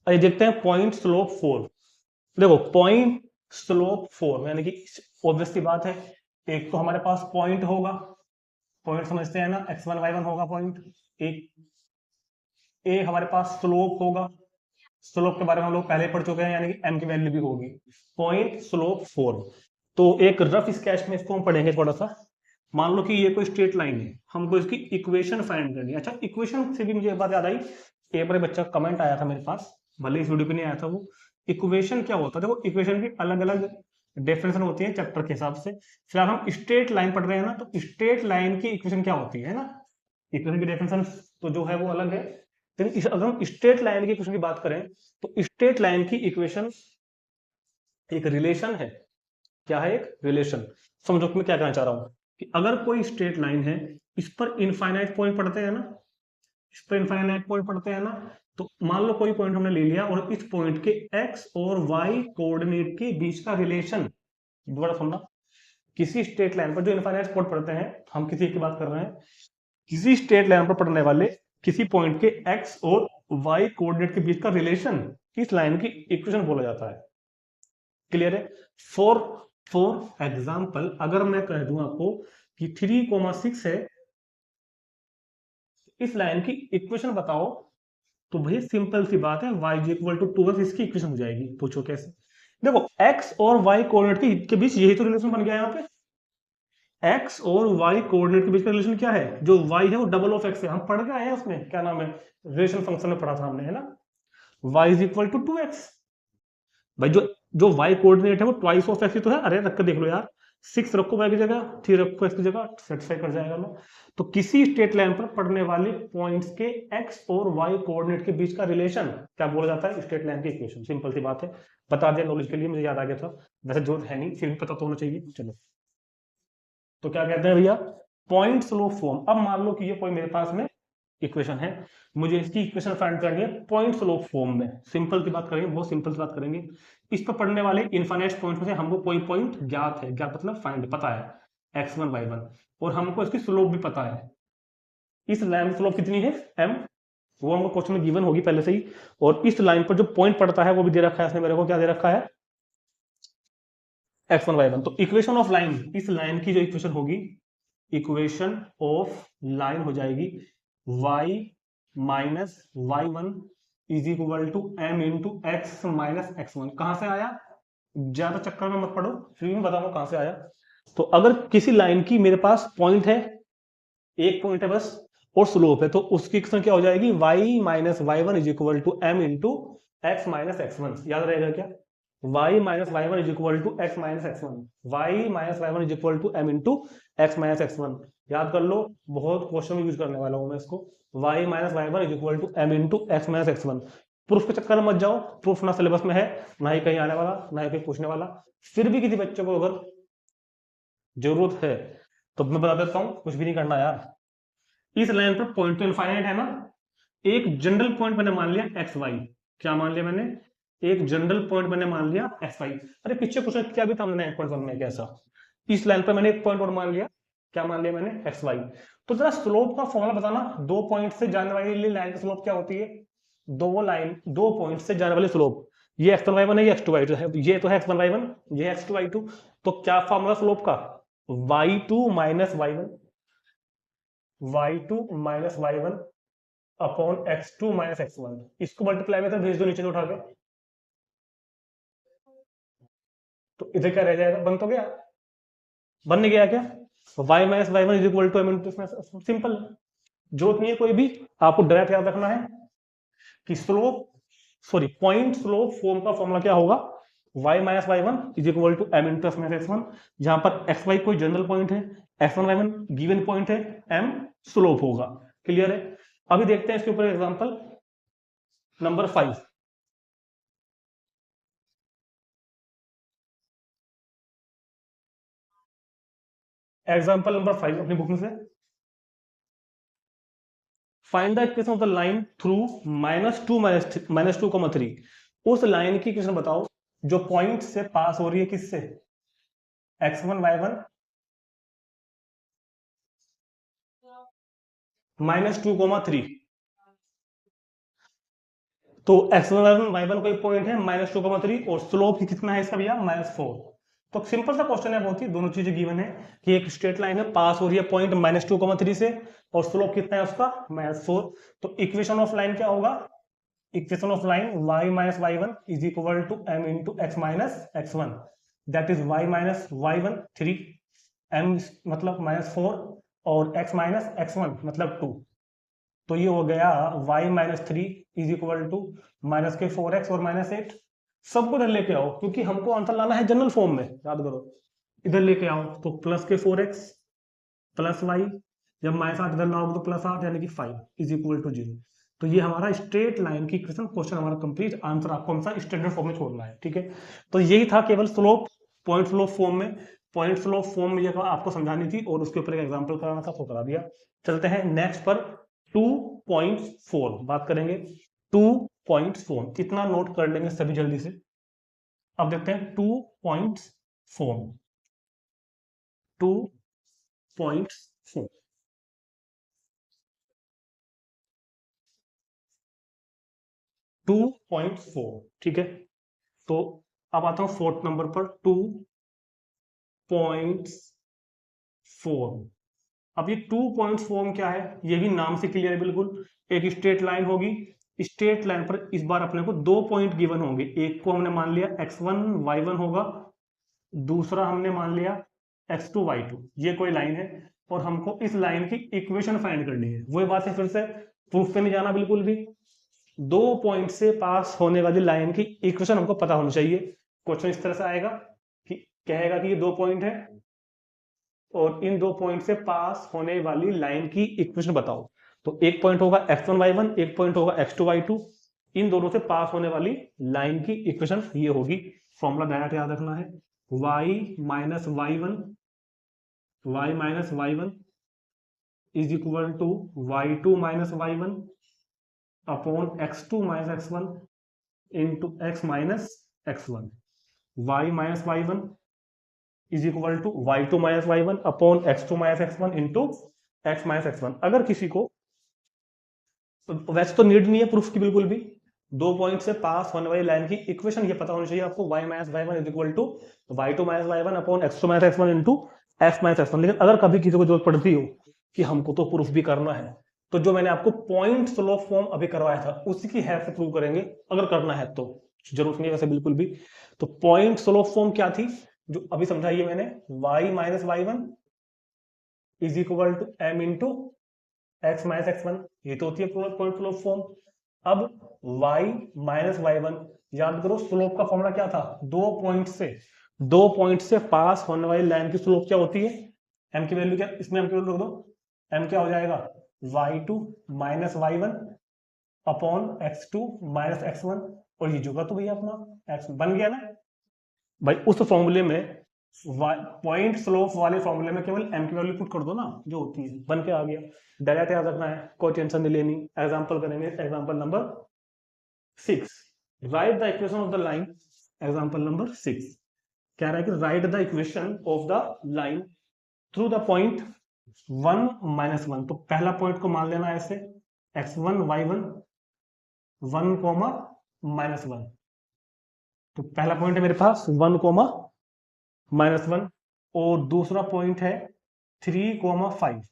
आइए देखते हैं पॉइंट स्लोप फॉर्म। देखो पॉइंट स्लोप फॉर्म यानी कि ऑब्वियस सी बात है, एक तो हमारे पास पॉइंट होगा, पॉइंट समझते हैं ना, x1 y1 होगा पॉइंट, एक हमारे पास स्लोप होगा, स्लोप के बारे में हम लोग पहले पढ़ चुके हैं, यानी कि m की वैल्यू भी होगी। पॉइंट स्लोप फॉर्म, तो एक रफ स्केच में इसको हम पढ़ेंगे थोड़ा सा। मान लो कि ये कोई स्ट्रेट लाइन है, हमको इसकी इक्वेशन फाइंड करनी है। अच्छा, इक्वेशन से भी मुझे एक बात याद आई, एक बार बच्चा कमेंट आया था मेरे पास, भले इस वीडियो पे नहीं आया था वो, इक्वेशन क्या होता है। देखो इक्वेशन की अलग अलग डेफिनेशन होती है चैप्टर के हिसाब से। फिलहाल हम स्ट्रेट लाइन पढ़ रहे हैं ना, तो स्ट्रेट लाइन की इक्वेशन क्या होती है ना, इक्वेशन की डेफिनेशन तो जो है वो अलग है, लेकिन अगर हम स्ट्रेट लाइन की इक्वेशन की बात करें तो स्ट्रेट लाइन की इक्वेशन एक रिलेशन है। क्या है, एक रिलेशन। समझो मैं क्या कहना चाह रहा हूं, कि अगर कोई स्ट्रेट लाइन है, इस पर इनफाइनाइट पॉइंट पड़ते हैं ना, इस पर इनफाइनाइट पॉइंट पड़ते हैं ना, तो मान लो कोई पॉइंट हमने ले लिया, और इस पॉइंट के एक्स और वाई कोऑर्डिनेट के बीच का रिलेशन, दोबारा सुनना, किसी स्ट्रेट लाइन पर जो इनफाइनाइट पॉइंट पड़ते हैं, हम किसी की बात कर रहे हैं, किसी स्ट्रेट लाइन पर पड़ने वाले किसी पॉइंट के एक्स और वाई कोऑर्डिनेट के बीच का रिलेशन इस लाइन की इक्वेशन बोला जाता है। क्लियर है। फॉर एग्जाम्पल अगर मैं कह दूं आपको कि 3,6 है, इस लाइन की इक्वेशन बताओ, तो भाई सिंपल सी बात है, y is equal to 2x इसकी इक्वेशन हो जाएगी। पूछो कैसे। देखो x और y कोऑर्डिनेट के बीच यही तो रिलेशन बन गया यहाँ पे, x और y कोऑर्डिनेट के बीच का रिलेशन क्या है, जो y है वो डबल ऑफ x है, हम पढ़ गए हैं उसमें, क्या नाम है, रिलेशन फंक्शन में पढ़ा था हमने, है ना, y is equal to 2x। भाई जो जो y कोऑर्डिनेट है वो ट्वाइस ऑफ x ही तो है, अरे रख के देख लो यार, 6 रखो y की जगह, 3 रखो x की जगह, सेटिस्फाई कर जाएगा ना। तो किसी स्ट्रेट लाइन पर पड़ने वाले पॉइंट्स के x और y कोऑर्डिनेट के बीच का रिलेशन क्या बोला जाता है, स्ट्रेट लाइन की इक्वेशन। सिंपल सी बात है, बता दिया नॉलेज के लिए, मुझे याद आ गया था, वैसे जरूरत है नहीं, फिर भी पता तो होना चाहिए। चलो, तो क्या कहते हैं भैया, पॉइंट स्लोप फॉर्म। अब मान लो कि ये पॉइंट मेरे पास में इक्वेशन है, मुझे इसकी इक्वेशन फाइंड करनी है पॉइंट स्लोप फॉर्म में। सिंपल की बात करेंगे, बहुत सिंपल सी बात करेंगे, इस पर पड़ने वाले इनफाइनाइट पॉइंट में से हमको कोई पॉइंट ज्ञात है, ज्ञात मतलब फाइंड, पता है x1 y1, और हमको इसकी स्लोप भी पता है। इस लाइन की स्लोप कितनी है m, वो हमको क्वेश्चन में गिवन होगी पहले से ही, और इस लाइन पर जो पॉइंट पड़ता है वो भी दे रखा है इसने मेरे को, क्या दे रखा है, x1 y1। तो इक्वेशन ऑफ लाइन, इस लाइन की जो इक्वेशन होगी, इक्वेशन ऑफ लाइन हो जाएगी y - y1 is equal to m into x - x1। कहां से आया, ज्यादा चक्कर में मत पड़ो, फिर भी बताऊंगा कहां से आया। तो अगर किसी लाइन की मेरे पास पॉइंट है, एक पॉइंट है बस, और स्लोप है, तो उसकी इक्वेशन क्या हो जाएगी, y minus y one is equal to m into x minus x one. याद रहेगा क्या, y minus y one is equal to x minus x one, y minus y one is equal to m into x minus x one. याद कर लो, बहुत question में use करने वाला हूं मैं इसको। y minus y one is equal to m into x minus x one. Proof के चक्कर में मत जाओ, प्रूफ ना सिलेबस में है, ना ही कहीं आने वाला, ना ही कहीं पूछने वाला। फिर भी किसी बच्चे को अगर जरूरत है तो मैं बता देता हूं, कुछ भी नहीं करना यार। इस लाइन पर पॉइंट तो इनफाइनाइट है ना, एक जनरल पॉइंट मैंने मान लिया एक्स वाई। क्या मान लिया मैंने, एक जनरल पॉइंट मैंने मान लिया एक्स वाई। अरे पीछे क्वेश्चन क्या भी था हमने 9.1 में, कैसा, इस लाइन पर मैंने एक पॉइंट और मान लिया, क्या मान लिया मैंने, एक्स वाई। तो जरा स्लोप का फॉर्मूला बताना, दो पॉइंट से जाने वाली लाइन की स्लोप क्या होती है, दो पॉइंट से जाने वाली स्लोप, ये एक्स वन वाई वन है, ये एक्स टू वाई टू है, ये तो है एक्स वन वाई वन, ये एक्स टू वाई टू। तो क्या फॉर्मूला स्लोप का, y two minus y one, y two minus y one upon x two minus x one. इसको मल्टीप्लाई में भेज दो नीचे से उठा के, तो इधर क्या रह जाएगा, बन तो गया, बन नहीं गया क्या, y minus y one is equal to m into, simple. जरूरत नहीं है कोई भी, आपको डायरेक्ट याद रखना है कि slope, sorry point slope form का फॉर्मूला क्या होगा, y minus y one is equal to m into x minus x one, जहां पर एक्स वाई कोई जनरल पॉइंट है, x one y one given point है, m स्लोप होगा। Clear है। अभी देखते हैं इसके ऊपर एग्जांपल नंबर 5। एग्जांपल नंबर 5 अपनी बुक में से, find the equation of the line through -2 -2, 3। उस लाइन की इक्वेशन बताओ जो पॉइंट से पास हो रही है, किससे, x1 y1 -2, 3। तो x1 y1 कोई पॉइंट है -2, 3, और स्लोप कितना है इसका भैया, -4। तो सिंपल सा क्वेश्चन है बहुत ही, दोनों चीजें गिवन है कि एक स्ट्रेट लाइन है, पास हो रही है पॉइंट -2, 3 से, और स्लोप कितना है उसका, -4। तो इक्वेशन ऑफ लाइन क्या होगा, equation of line y minus y one is equal to m into x minus x one, that is y minus y one 3, m मतलब -4, और x माइनस एक्स वन मतलब 2। तो ये हो गया y minus 3 is equal to minus के 4x और -8। सबको इधर लेके आओ, क्योंकि हमको आंसर लाना है जनरल फॉर्म में, याद करो। इधर लेके आओ तो प्लस के 4x प्लस y, जब -8 इधर लाओगे तो +8 यानी कि 5 इज इक्वल टू 0। तो ये हमारा स्ट्रेट लाइन की इक्वेशन, क्वेश्चन हमारा कंप्लीट, आंसर आपको हमेशा स्टैंडर्ड फॉर्म में छोड़ना है, ठीक है। तो यही था केवल स्लोप, पॉइंट स्लोप फॉर्म में, पॉइंट स्लोप फॉर्म में ये आपको समझानी थी, और उसके ऊपर एक एग्जांपल कराना था, तो करा दिया। चलते हैं नेक्स्ट पर, 2.4 बात करेंगे। 2.4 इतना नोट कर लेंगे सभी जल्दी से। अब देखते हैं 2.4, 2.4 2.4, ठीक है। तो अब आता हूं फोर्थ नंबर पर, 2.4। अब ये 2.4 क्या है, ये भी नाम से क्लियर है बिल्कुल, एक स्ट्रेट लाइन होगी। स्ट्रेट लाइन पर इस बार अपने को दो पॉइंट गिवन होंगे, एक को हमने मान लिया x1 y1 होगा, दूसरा हमने मान लिया x2 y2। ये कोई लाइन है, और हमको इस लाइन की इक्वेशन फाइंड करनी है। वही बात है, फिर से प्रूफ पे नहीं जाना बिल्कुल भी, दो पॉइंट से पास होने वाली लाइन की इक्वेशन हमको पता होनी चाहिए। क्वेश्चन इस तरह से आएगा कि कहेगा कि ये दो पॉइंट है, और इन दो पॉइंट से पास होने वाली लाइन की इक्वेशन बताओ। तो एक पॉइंट होगा x1 y1, एक पॉइंट होगा x2 y2। इन दोनों से पास होने वाली लाइन की इक्वेशन ये होगी। फॉर्मूला डायरेक्ट याद रखना है, y minus y one is equal to y2 minus y one upon x2 minus x one into x minus x one. Y minus y one is equal to y2 minus y one upon x2 minus x one into x minus x one. अगर किसी को, वैसे तो need नहीं है proof की बिल्कुल भी, दो पॉइंट से पास होने वाली लाइन की इक्वेशन ये पता होनी चाहिए आपको, y minus y one is equal to y2 minus y one upon x2 minus x one into x minus x one. लेकिन अगर कभी किसी को जरूरत पड़ती हो कि हमको तो प्रूफ भी करना है, तो जो मैंने आपको पॉइंट स्लोप फॉर्म अभी करवाया था उसी की हेल्प से प्रूव करेंगे, अगर करना है तो। जरूरत नहीं है वैसे बिल्कुल भी। तो पॉइंट स्लोप फॉर्म क्या थी जो अभी समझाई है मैंने, y minus y one is equal to m into x minus x one, ये तो होती है पॉइंट स्लोप फॉर्म। अब y माइनस वाई वन, याद करो स्लोप का फॉर्मूला क्या था, दो पॉइंट से पास होने वाली लाइन की स्लोप क्या होती है, m की वैल्यू क्या, इसमें m की वैल्यू रख दो, m क्या हो जाएगा y2 minus y one upon x2 minus x1, और ये जुगा तो भैया अपना x बन गया ना भाई। उस फॉर्मूले में पॉइंट स्लोप वाले फॉर्मूले में केवल m की वैल्यू पुट कर दो ना, जो होती है बन के आ गया। डायरेक्ट याद रखना है, कोई टेंशन नहीं लेनी। एग्जांपल करेंगे, example number 6, right the equation of the line. Example number 6 कह रहा है कि right the equation of the line through the point 1 minus 1। तो पहला पॉइंट को मान लेना ऐसे x1 y1 1 कोमा माइनस 1। तो पहला पॉइंट है मेरे पास 1 कोमा माइनस 1, और दूसरा पॉइंट है 3 कोमा 5।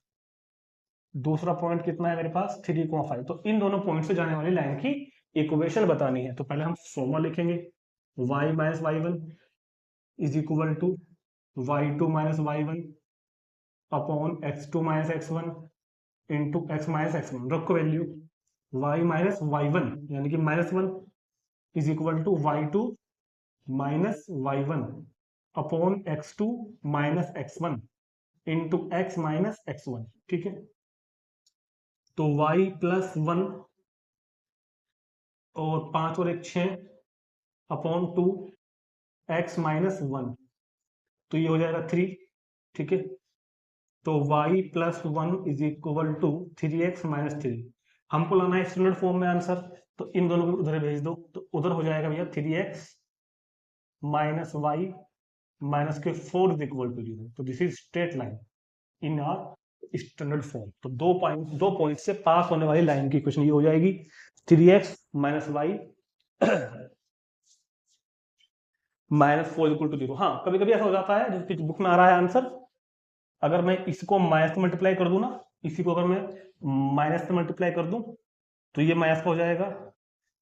दूसरा पॉइंट कितना है मेरे पास 3 कोमा 5। तो इन दोनों पॉइंट से जाने वाली लाइन की इक्वेशन बतानी है। तो पहले हम फॉर्मूला लिखेंगे, y minus y one is equal to y2 minus y one upon x2 minus x1 into x minus x1। रखो value, y minus y one यानी कि minus 1 is equal to y2 minus y one upon x2 minus x1 into x minus x1। ठीक है, तो y plus 1 और 5 और 1 6 upon 2 x minus 1, तो ये हो जाएगा 3। ठीक है, तो y plus 1 is equal to 3x minus 3। हमको लाना है स्टैंडर्ड फॉर्म में आंसर, तो इन दोनों को उधर भेज दो, तो उधर हो जाएगा भैया 3x माइनस वाई माइनस के 4 इज इक्वल टू 0। तो this is straight line in our standard form. तो दो पॉइंट से पास होने वाली लाइन की इक्वेशन ये हो जाएगी 3x minus y minus 4 equal to 0। हाँ, कभी कभी ऐसा हो जाता है जिसकी बुक में आ रहा है आंसर, अगर मैं इसको माइनस से मल्टीप्लाई कर दूं ना, इसी को अगर मैं माइनस से मल्टीप्लाई कर दूं तो ये माइनस का हो जाएगा,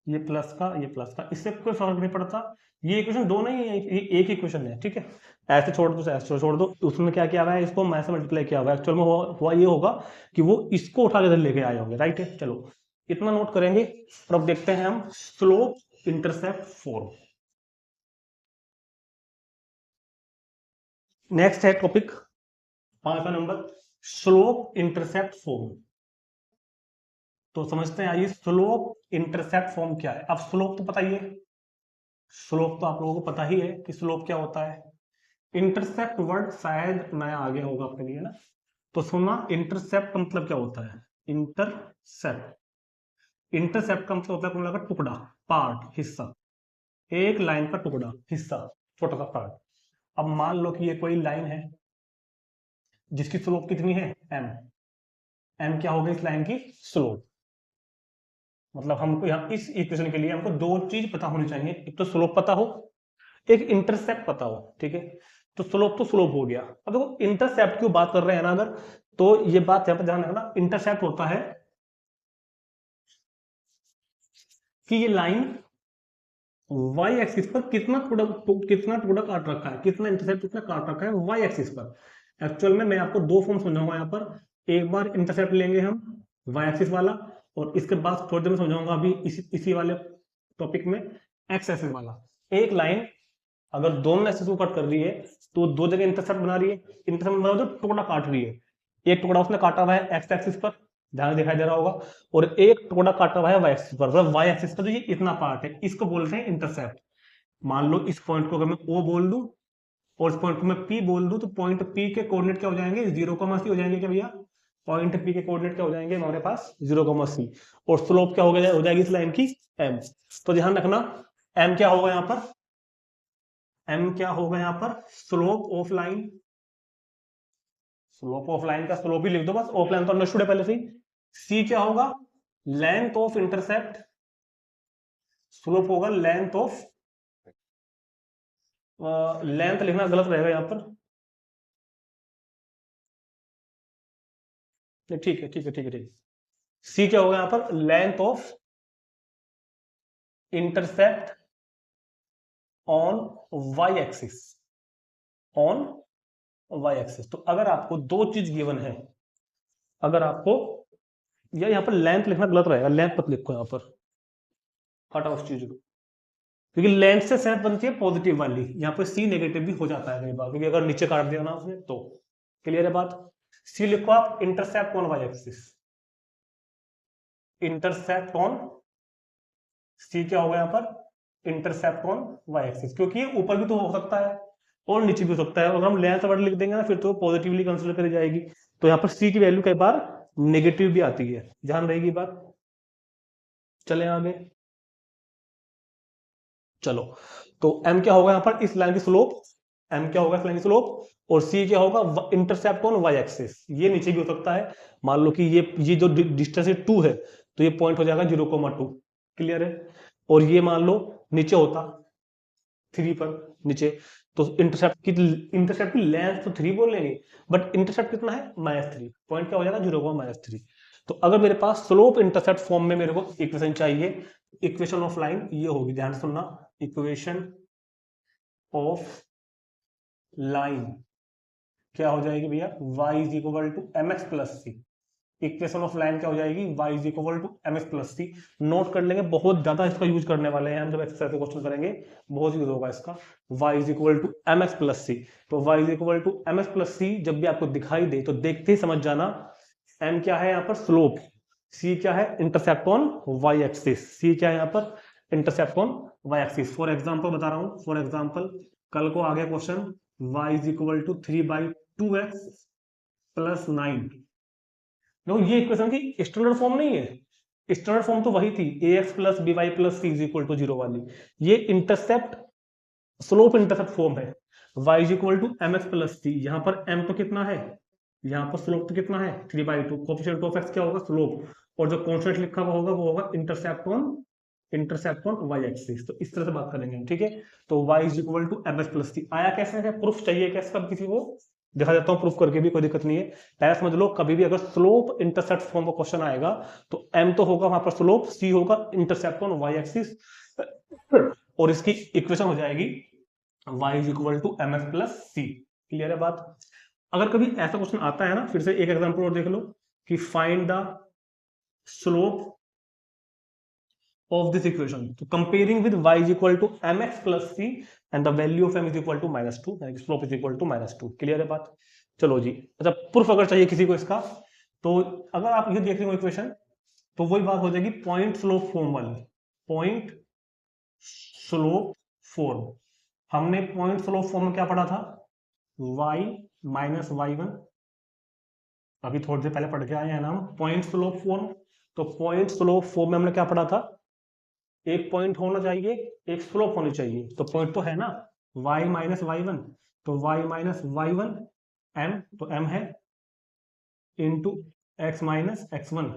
ये प्लस का, ये प्लस का, इससे कोई फर्क नहीं पड़ता। ये इक्वेशन दो नहीं है, ये एक ही इक्वेशन है। ठीक है, ऐसे छोड़ दो, ऐसे छोड़ दो, उसमें क्या किया हुआ है, इसको माइनस से मल्टीप्लाई किया हुआ है। एक्चुअल में हुआ ये होगा कि वो इसको उठा के इधर लेके आए होंगे। राइट है, चलो इतना नोट करेंगे। और अब देखते हैं हम स्लोप इंटरसेप्ट फॉर्म। नेक्स्ट है टॉपिक 5वां नंबर, स्लोप इंटरसेप्ट फॉर्म। तो समझते हैं आइए स्लोप इंटरसेप्ट फॉर्म क्या है। अब स्लोप तो पता ही है, स्लोप तो आप लोगों को पता ही है कि स्लोप क्या होता है। इंटरसेप्ट वर्ड शायद नया आ गया होगा आपके लिए ना, तो सुनना, इंटरसेप्ट का मतलब क्या होता है। इंटरसेप्ट, इंटरसेप्ट का मतलब होता है का टुकड़ा, पार्ट, हिस्सा, एक लाइन का टुकड़ा, हिस्सा, छोटा सा पार्ट। अब मान लो कि ये कोई लाइन है जिसकी स्लोप कितनी है m। m क्या होगी इस लाइन की स्लोप। मतलब हमको यहाँ इस इक्वेशन के लिए हमको दो चीज पता होनी चाहिए, एक तो स्लोप पता हो, एक इंटरसेप्ट पता हो। ठीक है, तो स्लोप तो स्लोप हो गया। अब देखो इंटरसेप्ट की बात कर रहे हैं ना अगर, तो ये बात यहाँ पर ध्यान रखना, इंटरसेप्ट होता है कि ये लाइन वाई एक्सिस पर कितना टुकड़ा काट रखा है, कितना इंटरसेप्ट कितना काट रखा है वाई एक्सिस पर। एक्चुअल में मैं आपको दो फॉर्म समझाऊंगा यहाँ पर, एक बार इंटरसेप्ट लेंगे हम वाई एक्सिस वाला, और इसके बाद थोड़ी देर में समझाऊंगा अभी इसी वाले टॉपिक में एक्स एक्सिस वाला। एक लाइन अगर दोनों एक्सिस को कट कर रही है तो दो जगह इंटरसेप्ट बना रही है। इंटरसेप्ट बना तो टुकड़ा काट रही है, एक टुकड़ा उसने काटा हुआ है एक्स एक्सिस पर, ध्यान दिखाई दे रहा होगा, और एक टुकड़ा काटा हुआ है वाई एक्सिस पर। मतलब वाई एक्सिस का जो ये इतना पार्ट है इसको बोलते हैं इंटरसेप्ट। मान लो इस पॉइंट को अगर मैं ओ बोल दूं और इस पॉइंट को मैं पी बोल दूं, तो पॉइंट पी के कोऑर्डिनेट क्या हो जाएंगे, 0,c हो जाएंगे क्या भैया। पॉइंट पी के कोऑर्डिनेट क्या हो जाएंगे हमारे पास, 0,c। और स्लोप क्या हो जाएगी इस लाइन की, m। तो ध्यान रखना m क्या होगा यहाँ पर, m क्या होगा यहाँ पर, slope of line. Slope of line का स्लोप ही लिख दो बस, ऑफ लाइन तो अंडरस्टूड है पहले से ही। c क्या होगा, लेंथ ऑफ इंटरसेप्ट। स्लोप होगा लेंथ ऑफ, लेंथ लिखना गलत रहेगा यहाँ पर, ठीक है ठीक है ठीक है ठीक है। सी क्या होगा यहाँ पर, length of intercept on y axis, on y axis. तो अगर आपको दो चीज गिवन है, अगर आपको या यहाँ पर लेंथ लिखना गलत रहेगा, लेंथ मत लिखो यहाँ पर, हटाओ उस चीज को, क्योंकि लेंथ से सेंस बनती है पॉजिटिव वाली, यहाँ पर सी नेगेटिव भी हो जाता है कई बार, क्योंकि अगर नीचे काट दिया ना उसने तो। क्लियर है बात? सी लिखो आप intercept on y axis, intercept on, c क्या होगा यहाँ पर इंटरसेप्ट ऑन वाई एक्सिस, क्योंकि ये ऊपर भी तो हो सकता है और नीचे भी हो सकता है, अगर हम लेंथ वर्ड लिख देंगे ना फिर तो पॉजिटिवली कंसिडर करी जाएगी। तो यहाँ पर सी की वैल्यू कई बार नेगेटिव भी आती है, ध्यान रहेगी बात। चले आगे, चलो तो एम क्या होगा यहाँ पर इस लाइन की स्लोप, एम क्या होगा इस लाइन की स्लोप, और सी क्या होगा इंटरसेप्ट ऑन वाई एक्सिस। ये नीचे भी हो सकता है, मान लो कि ये जो डिस्टेंस है 2 है, तो ये पॉइंट हो जाएगा 0,2। क्लियर है? और ये मान लो नीचे होता 3 पर नीचे, तो इंटरसेप्ट की लेंथ तो 3 बोल लेंगे, बट इंटरसेप्ट कितना है -3, पॉइंट क्या हो जाएगा 0,3। तो अगर मेरे पास स्लोप इंटरसेप्ट फॉर्म में मेरे को इक्वेशन चाहिए, इक्वेशन ऑफ लाइन ये होगी, ध्यान सुनना, इक्वेशन ऑफ लाइन क्या हो जाएगी भैया, y is equal to m x plus c. Equation of line क्या हो जाएगी, y is equal to m x plus c. Note कर लेंगे, बहुत ज्यादा इसका यूज करने वाले हैं हम जब एक्सरसाइज के क्वेश्चन करेंगे, बहुत यूज होगा इसका। y is equal to m x plus c, तो y is equal to m x plus c जब भी आपको दिखाई दे तो देखते ही समझ जाना m क्या है यहाँ पर स्लोप, c क्या है intercept on y axis, c क्या है यहाँ पर intercept on y axis. For example बता रहा हूँ, फॉर एग्जांपल कल को आगे question y is equal to 3/2x plus 9। देखो ये इक्वेशन की स्टैंडर्ड फॉर्म नहीं है, स्टैंडर्ड फॉर्म तो वही थी ax plus by plus c is equal to 0 वाली। ये इंटरसेप्ट स्लोप इंटरसेप्ट फॉर्म है, y is equal to m x plus c. यहाँ पर m तो कितना है, यहाँ पर स्लोप तो कितना है 3/2, कोफिशिएंट ऑफ x क्या होगा स्लोप, और जो कॉन्स्टेंट लिखा हुआ होगा वो होगा इंटरसेप्ट ऑन y एक्सिस। तो इस तरह से बात करेंगे, ठीक है। तो y is equal to m x plus c आया कैसे है, प्रूफ चाहिए क्या इसका किसी को, दिखा देता हूँ प्रूफ करके भी, कोई दिक्कत नहीं है। पहले समझ लो, कभी भी अगर स्लोप इंटरसेप्ट फॉर्म का क्वेश्चन आएगा तो m तो होगा वहां पर स्लोप, c होगा इंटरसेप्ट ऑन y एक्सिस, और इसकी इक्वेशन हो जाएगी y is equal to m x plus c. Clear है बात? अगर कभी ऐसा क्वेश्चन आता है ना, फिर से एक एग्जांपल और देख लो कि find the slope of this equation, तो comparing with y is equal to mx plus c and the value of m is equal to -2, यानी कि slope is equal to -2। Clear है बात? चलो जी, अच्छा प्रूफ अगर चाहिए किसी को इसका, तो अगर आप ये देख रहे हो इक्वेशन, तो वही बात हो जाएगी पॉइंट स्लोप फॉर्म वाली, पॉइंट स्लोप फॉर्म। हमने पॉइंट स्लोप फॉर्म में क्या पढ़ा था, y माइनस y1, अभी थोड़ी देर पहले पढ़ के आए हैं ना हम पॉइंट स्लोप फॉर्म। तो पॉइंट स्लोप फॉर्म में हमने क्या पढ़ा था, एक पॉइंट होना चाहिए, एक स्लोप होनी चाहिए, तो पॉइंट तो है ना y माइनस y1, तो y माइनस y1 m, तो m है इंटू x माइनस x1,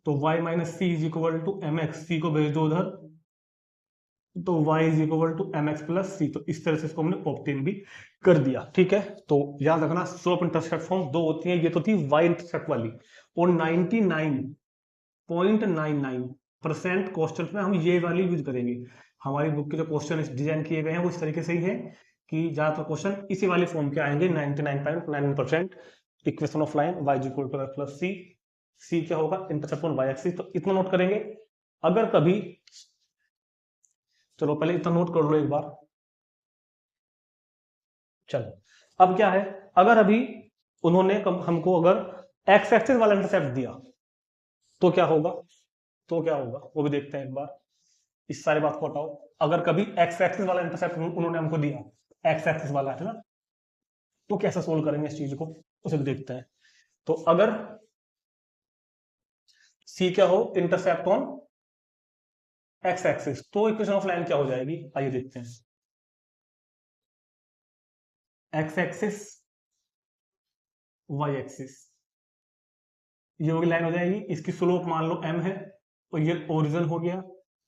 तो y minus c is equal to m x, c को भेज दो उधर, तो y is equal to m x plus c. तो इस तरह से इसको हमने ऑब्टेन भी कर दिया, ठीक है। तो याद रखना स्लोप इंटरसेप्ट फॉर्म दो होती है, ये तो थी y इंटरसेप्ट वाली, और 99.99% क्वेश्चन में हम ये वाली यूज करेंगे। हमारी बुक के जो क्वेश्चन डिजाइन किए गए हैं वो इस तरीके से ही है कि ज्यादातर क्वेश्चन इसी वाले फॉर्म के आएंगे 99.9%। Equation of line y equal to plus c, c क्या होगा इंटरसेप्ट ऑन y एक्सिस। तो इतना नोट करेंगे। अगर कभी, चलो पहले इतना नोट कर लो एक बार, चलो अब क्या है, अगर अभी उन्होंने हमको अगर x एक्सिस वाला इंटरसेप्ट दिया तो क्या होगा, तो क्या होगा वो भी देखते हैं एक बार। इस सारी बात को हटाओ, अगर कभी x एक्सिस वाला इंटरसेप्ट उन्होंने हमको दिया, x एक्सिस वाला है ना, तो कैसे सोल्व करेंगे इस चीज को, उसे भी देखते हैं। तो अगर c क्या हो इंटरसेप्ट ऑन x एक्सिस, तो इक्वेशन ऑफ लाइन क्या हो जाएगी, आइए देखते हैं। x एक्सिस y एक्सिस, ये होगी लाइन हो जाएगी, इसकी स्लोप मान लो m है, और ये ओरिजिन हो गया,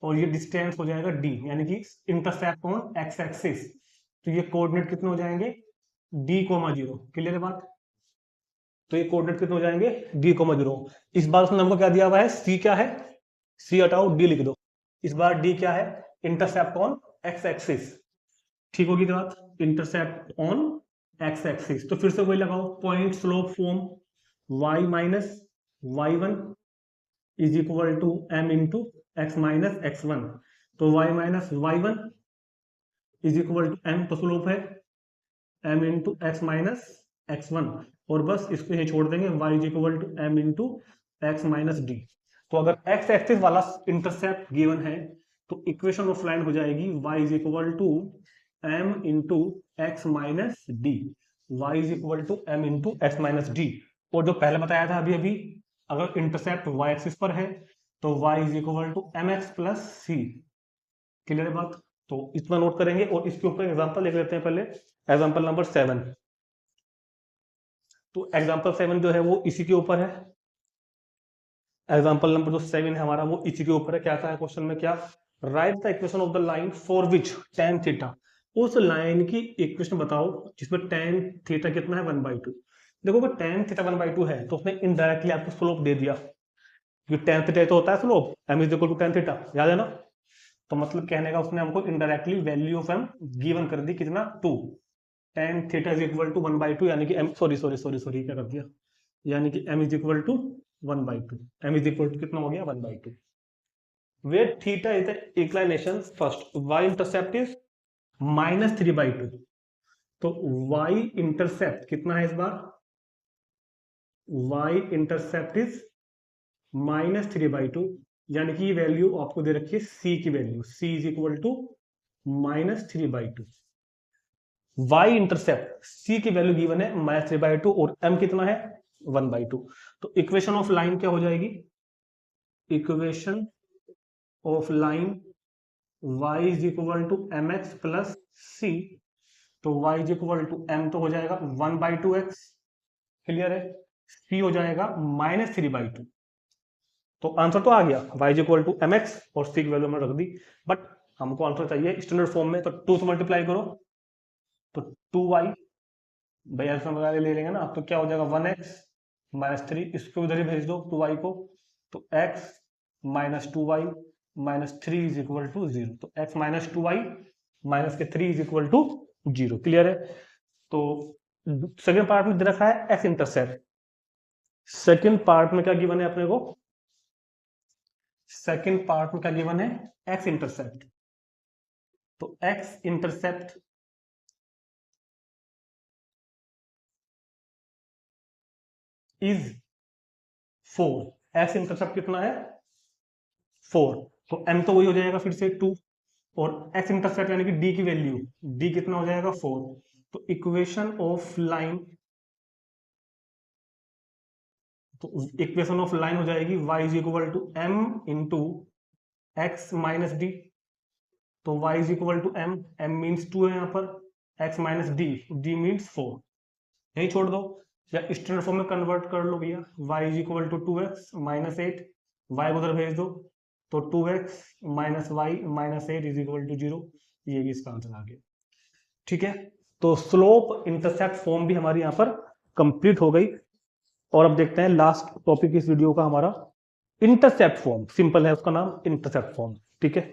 और ये डिस्टेंस हो जाएगा d, यानी कि इंटरसेप्ट ऑन x एक्सिस। तो ये कोऑर्डिनेट कितने हो जाएंगे d,0। क्लियर है बात? तो ये कोऑर्डिनेट कितने हो जाएंगे d,0। इस बार उसने हमको क्या दिया हुआ है, c क्या है, c हटाओ d लिख दो। इस बार d क्या है इंटरसेप्ट ऑन एक्स एक्सिस, ठीक होगी तो बात, इंटरसेप्ट ऑन एक्स एक्सिस। तो फिर से वही लगाओ, point slope form y minus y1 is equal to m into x minus x1। तो y minus y1 is equal to m, तो स्लोप है m into x minus x1, और बस इसको ये छोड़ देंगे, y is equal to m into x minus d. तो अगर एक्स एक्सिस वाला इंटरसेप्ट गिवन है तो इक्वेशन ऑफ लाइन हो जाएगी y is equal to m into x minus d, y is equal to m into x minus d. और जो पहले बताया था अभी अभी, अगर इंटरसेप्ट y एक्सिस पर है तो y is equal to m x plus c. Clear है बात? तो इतना नोट करेंगे और इसके ऊपर एग्जांपल देख लेते हैं पहले, एग्जांपल नंबर 7। तो एग्जांपल 7 जो है वो इसी के ऊपर है, एग्जांपल नंबर जो 7 है हमारा वो इसी के ऊपर है। क्या था क्वेश्चन में, क्या, right the equation of the line for which tan theta, उस लाइन की इक्वेशन बताओ जिसमें tan थीटा कितना है 1/2। देखो अगर tan थीटा 1/2 है तो उसने इनडायरेक्टली आपको स्लोप दे दिया, क्योंकि tan थीटा तो होता है slope, m is equal to tan theta, याद है ना। तो मतलब कहने का उसने हमको indirectly value of m given कर दी, कितना 2, tan theta is equal to 1/2, यानी कि m, सॉरी क्या कर दिया, यानी कि m is equal to 1/2, m is equal to कितना हो गया 1/2, where theta is the inclination first, y intercept is -3/2। तो y इंटरसेप्ट कितना है इस बार, y इंटरसेप्ट इज -3/2, यानी कि वैल्यू आपको दे रखी है c की value, c is equal to -3/2। y intercept c की वैल्यू गिवन है -3/2 और m कितना है 1/2। तो इक्वेशन ऑफ लाइन क्या हो जाएगी, equation of line y is equal to m x plus c. तो y is equal to m तो हो जाएगा 1/2x, क्लियर है, c हो जाएगा -3/2। तो आंसर तो आ गया, y is equal to m x और c की वैल्यू हमने रख दी, बट हमको आंसर चाहिए स्टैंडर्ड फॉर्म में। तो 2 से मल्टीप्लाई करो तो 2y, भाई अल्फा वगैरह ले लेंगे ना, तो क्या हो जाएगा 1x माइनस 3, इसको उधर ही भेज दो 2y को, तो x minus 2y minus 3 is equal to 0। तो x माइनस 2y माइनस के 3 इज इक्वल टू 0, क्लियर है। तो सेकेंड पार्ट में दे रखा है x इंटरसेप्ट, सेकेंड पार्ट में क्या गिवन है अपने को, सेकेंड पार्ट में क्या गिवन है x इंटरसेप्ट। तो x intercept is 4, x intercept कितना है 4, तो m तो वही हो जाएगा फिर से 2, और x इंटरसेप्ट यानी कि d की वैल्यू, d कितना हो जाएगा 4। तो इक्वेशन ऑफ लाइन, तो इक्वेशन ऑफ लाइन हो जाएगी y is equal to m into x minus d. तो y is equal to m, m means 2 है यहाँ पर, x minus d, d means 4, यही छोड़ दो या स्टैंडर्ड फॉर्म में कन्वर्ट कर लो भैया, y is equal to 2x minus 8, y को उधर भेज दो, तो 2x minus y minus 8 is equal to 0, ये भी इसका आंसर आ गया, ठीक है। तो स्लोप इंटरसेप्ट फॉर्म भी हमारी यहाँ पर कंप्लीट हो गई। और अब देखते हैं लास्ट टॉपिक इस वीडियो का हमारा, इंटरसेप्ट फॉर्म, सिंपल है उसका नाम इंटरसेप्ट फॉर्म, ठीक है।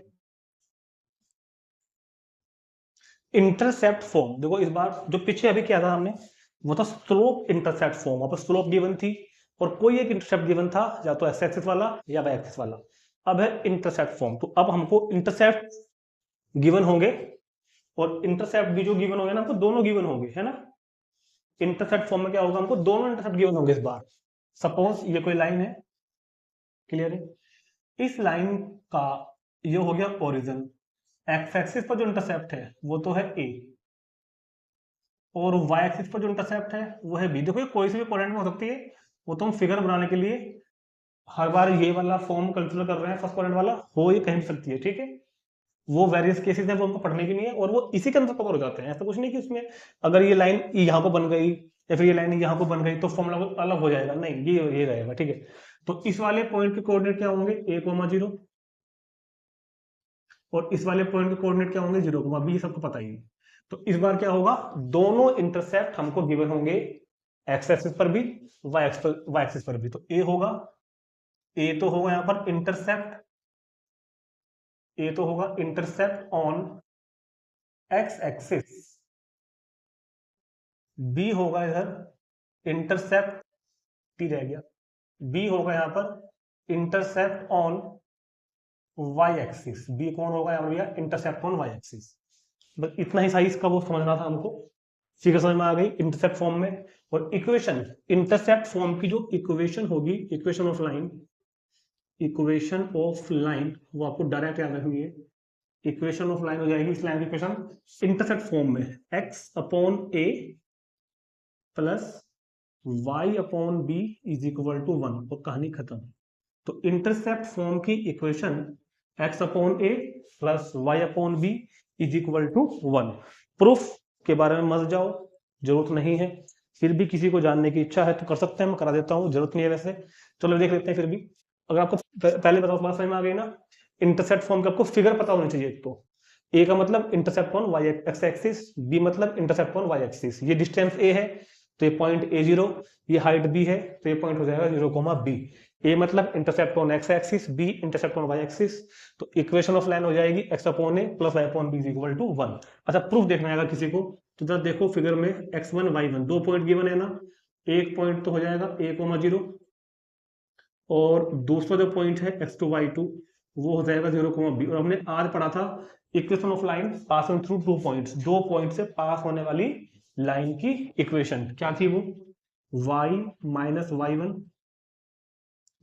इंटरसेप्ट फॉर्म देखो, इस बार जो पीछे अभी किया था हमने वो था स्लोप इंटरसेप्ट फॉर्म, वहां पर स्लोप गिवन थी और कोई एक इंटरसेप्ट गिवन था, या तो एक्स एक्सिस वाला या वाई एक्सिस वाला। अब है इंटरसेप्ट फॉर्म, तो अब हमको इंटरसेप्ट गिवन होंगे और इंटरसेप्ट भी जो गिवन होंगे ना, हमको दोनों गिवन होंगे, है ना। इंटरसेप्ट फॉर्म में क्या होगा, हमको दोनों इंटरसेप्ट गिवन होंगे इस बार। सपोज ये कोई लाइन है, क्लियर है, इस लाइन का ये हो गया ओरिजिन, एक्स एक्सिस पर जो इंटरसेप्ट है वो तो है ए, और वाई एक्सिस पर जो इंटरसेप्ट है वो है बी। देखो ये कोई सी भी पॉइंट में हो सकती है, वो तो हम फिगर बनाने के लिए हर बार ये वाला फॉर्म कंसिडर कर रहे हैं, फर्स्ट पॉइंट वाला हो ये कहीं भी सकती है, ठीक है। वो वेरियस केसेस है, वो हमको पढ़ने के लिए, और वो इसी के अंदर कवर हो जाते हैं, ऐसा कुछ नहीं कि उसमें अगर ये लाइन यहाँ को बन गई या फिर ये लाइन यहाँ को बन गई तो फॉर्मूला अलग हो जाएगा, नहीं, ये रहेगा, ठीक है। तो इस वाले पॉइंट के कोऑर्डिनेट क्या होंगे, a, 0, और इस वाले पॉइंट के कोऑर्डिनेट क्या होंगे 0, अभी ये सबको पता ही है। तो इस बार क्या होगा, दोनों इंटरसेप्ट हमको गिवन होंगे, एक्स एक्सिस पर भी वाई एक्सिस पर भी। तो ए होगा, ए तो होगा यहाँ पर इंटरसेप्ट, ए तो होगा intercept on x axis, b होगा इधर इंटरसेप्ट, टी रह गया, बी होगा यहाँ पर intercept on y axis, b कौन होगा यहाँ पर भैया, इंटरसेप्ट ऑन वाई एक्सिस। बस इतना ही साइज का वो समझना था हमको, फिगर समझ में आ गई इंटरसेप्ट फॉर्म में। और इक्वेशन, इंटरसेप्ट फॉर्म की जो इक्वेशन होगी, equation of line, equation of line वो आपको डायरेक्ट याद रखनी है। इक्वेशन ऑफ लाइन हो जाएगी इस लाइन की इक्वेशन इंटरसेप्ट फॉर्म में, x upon a plus y upon b is equal to 1, और कहानी खत्म। तो इंटरसेप्ट फॉर्म की equation x upon a plus y upon b is equal to 1। Proof के बारे में मत जाओ, जरूरत नहीं है, फिर भी किसी को जानने की इच्छा है तो कर सकते हैं, मैं करा देता हूँ, जरूरत नहीं है वैसे। चलो देख लेते हैं फिर भी। अगर आपको पहले बताओ, बात समझ में आ गई ना, इंटरसेप्ट फॉर्म का आपको फिगर पता होनी चाहिए। एक तो ए का मतलब intercept on y x axis, b मतलब इंटरसेप्ट ऑन वाई एक्सिस। ये डिस्टेंस ए है तो ये पॉइंट A0, ये हाइट बी है तो ये पॉइंट हो जाएगा 0,b। ए मतलब intercept on x axis, b intercept on y axis. तो इक्वेशन ऑफ लाइन हो जाएगी x upon a plus y upon b is equal to 1। अच्छा प्रूफ देखना है अगर किसी को, तो जरा देखो फिगर में x1 y1 दो पॉइंट गिवन है ना, एक पॉइंट तो हो जाएगा a,0 और दूसरा जो पॉइंट है x2 y2 वो हो जाएगा 0,b। और हमने आज पढ़ा था equation of line passing through two points, दो पॉइंट से पास होने वाली लाइन की इक्वेशन क्या थी वो, y minus y1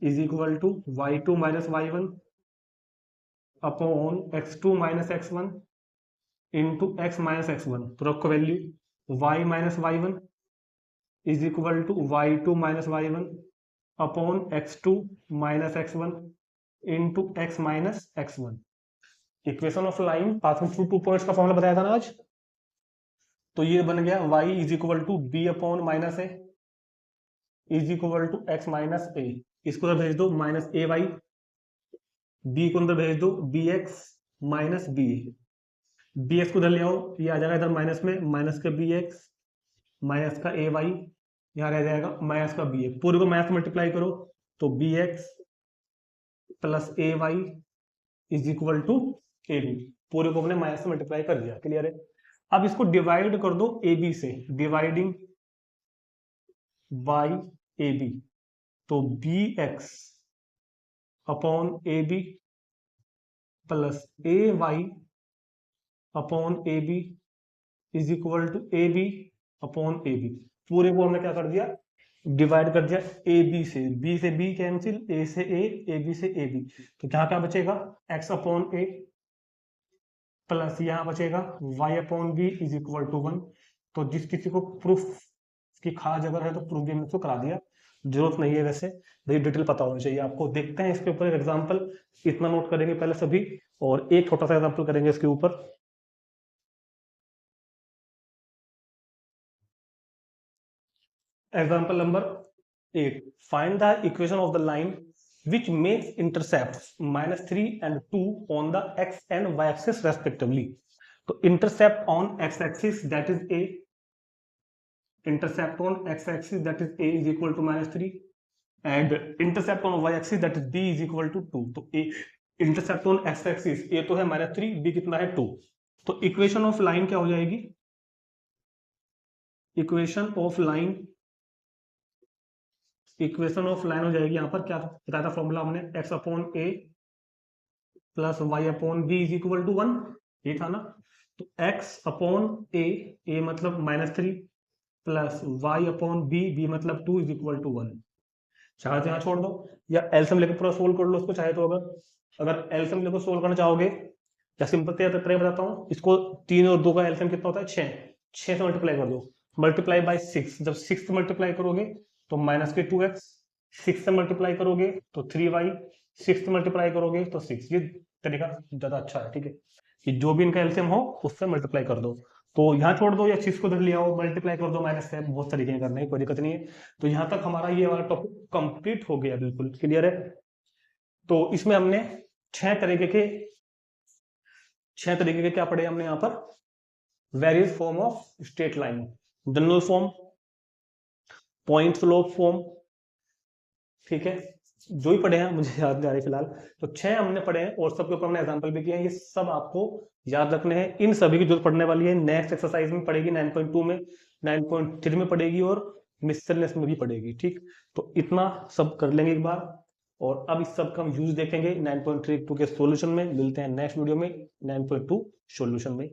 is equal to y2 minus y1 upon x2 minus x1 into x minus x1। तो रखो value y minus y1 is equal to y2 minus y1 upon x2 minus x1 into x minus x1। Equation of line passing through two points का formula बताया था ना आज। तो ये बन गया y is equal to b upon minus a is equal to x minus ए। इसको अंदर भेज दो माइनस ए वाई, बी को अंदर भेज दो बी एक्स माइनस बी ए, बी एक्स को उधर ले आओ, ये आ जाएगा इधर माइनस में, माइनस का बी एक्स माइनस का ए वाई, यहाँ रह जाएगा माइनस का बी ए। पूरे को माइनस मल्टीप्लाई करो तो b x plus a y is equal to a b. पूरे को हमने माइनस से मल्टीप्लाई कर दिया, क्लियर है। अब इसको डिवाइड कर दो ए बी से, डिवाइडिंग बाई ए बी, तो b x upon a b plus a y upon a b is equal to a b upon a b. पूरे को हमने क्या कर दिया, डिवाइड कर दिया ए बी से, बी से बी कैंसिल, ए से ए बी से ए बी। तो क्या क्या बचेगा, एक्स अपॉन ए प्लस यहाँ बचेगा y upon b is equal to 1। तो जिस किसी को प्रूफ की खास जगह है तो प्रूफ भी हमने करा दिया, जरूरत नहीं है वैसे, लेकिन डिटेल पता होनी चाहिए आपको। देखते हैं इसके ऊपर एक एग्जांपल, इतना नोट करेंगे पहले सभी, और एक छोटा सा एग्जांपल करेंगे इसके ऊपर। Example number 8, find the equation of the line which makes intercepts -3 and 2 on the x and y axis respectively. तो intercept on x axis that is a, intercept on x axis that is a is equal to -3 and intercept on y axis that is b is equal to 2। तो a intercept on x axis a तो है -3, b कितना है 2। तो equation of line क्या हो जाएगी, equation of line, equation of line हो जाएगी, यहाँ पर क्या बताया था फॉर्मूला हमने, x upon a plus y upon b is equal to 1, ये था ना। तो x अपॉन ए मतलब -3 प्लस वाई अपॉन बी मतलब 2 इज इक्वल टू 1। चाहे तो यहाँ छोड़ दो या एलसीएम लेकर पूरा सोल्व कर लो उसको, चाहे तो अगर एलसीएम लेकर सोल्व करना चाहोगे, या सिंपल तरीका बताता हूँ इसको, 3 और 2 का एलसीएम कितना होता है 6 से मल्टीप्लाई कर दो, मल्टीप्लाई बाय 6, जब 6 से मल्टीप्लाई करोगे तो माइनस के 2x, 6 से मल्टीप्लाई करोगे तो 3y, 6 से मल्टीप्लाई करोगे तो 6। ये तरीका ज्यादा अच्छा है, ठीक है, कि जो भी इनका एलसीएम हो उससे मल्टीप्लाई कर दो। तो यहाँ छोड़ दो या 6 को इधर ले आओ, मल्टीप्लाई कर दो माइनस से, बहुत तरीके करने की कोई दिक्कत नहीं है। तो यहाँ तक हमारा ये वाला टॉपिक कंप्लीट हो गया, बिल्कुल क्लियर है। तो इसमें हमने 6 तरीके के क्या पढ़े हमने यहाँ पर, various form of straight line, general form, point slope form, ठीक है, जो ही पढ़े हैं मुझे याद नहीं आ रही फिलहाल, तो 6 हमने पढ़े हैं और सबके ऊपर हमने एग्जांपल भी किए हैं। ये सब आपको याद रखने हैं, इन सभी की जरूरत पड़ने वाली है। नेक्स्ट एक्सरसाइज में पड़ेगी 9.2 में, 9.3 में पड़ेगी और मिसलेनियस में भी पड़ेगी। ठीक, तो इतना सब कर लेंगे एक बार, और अब इस सब का हम यूज देखेंगे 9.32 के सॉल्यूशन में। मिलते हैं नेक्स्ट वीडियो में 9.2 सॉल्यूशन में।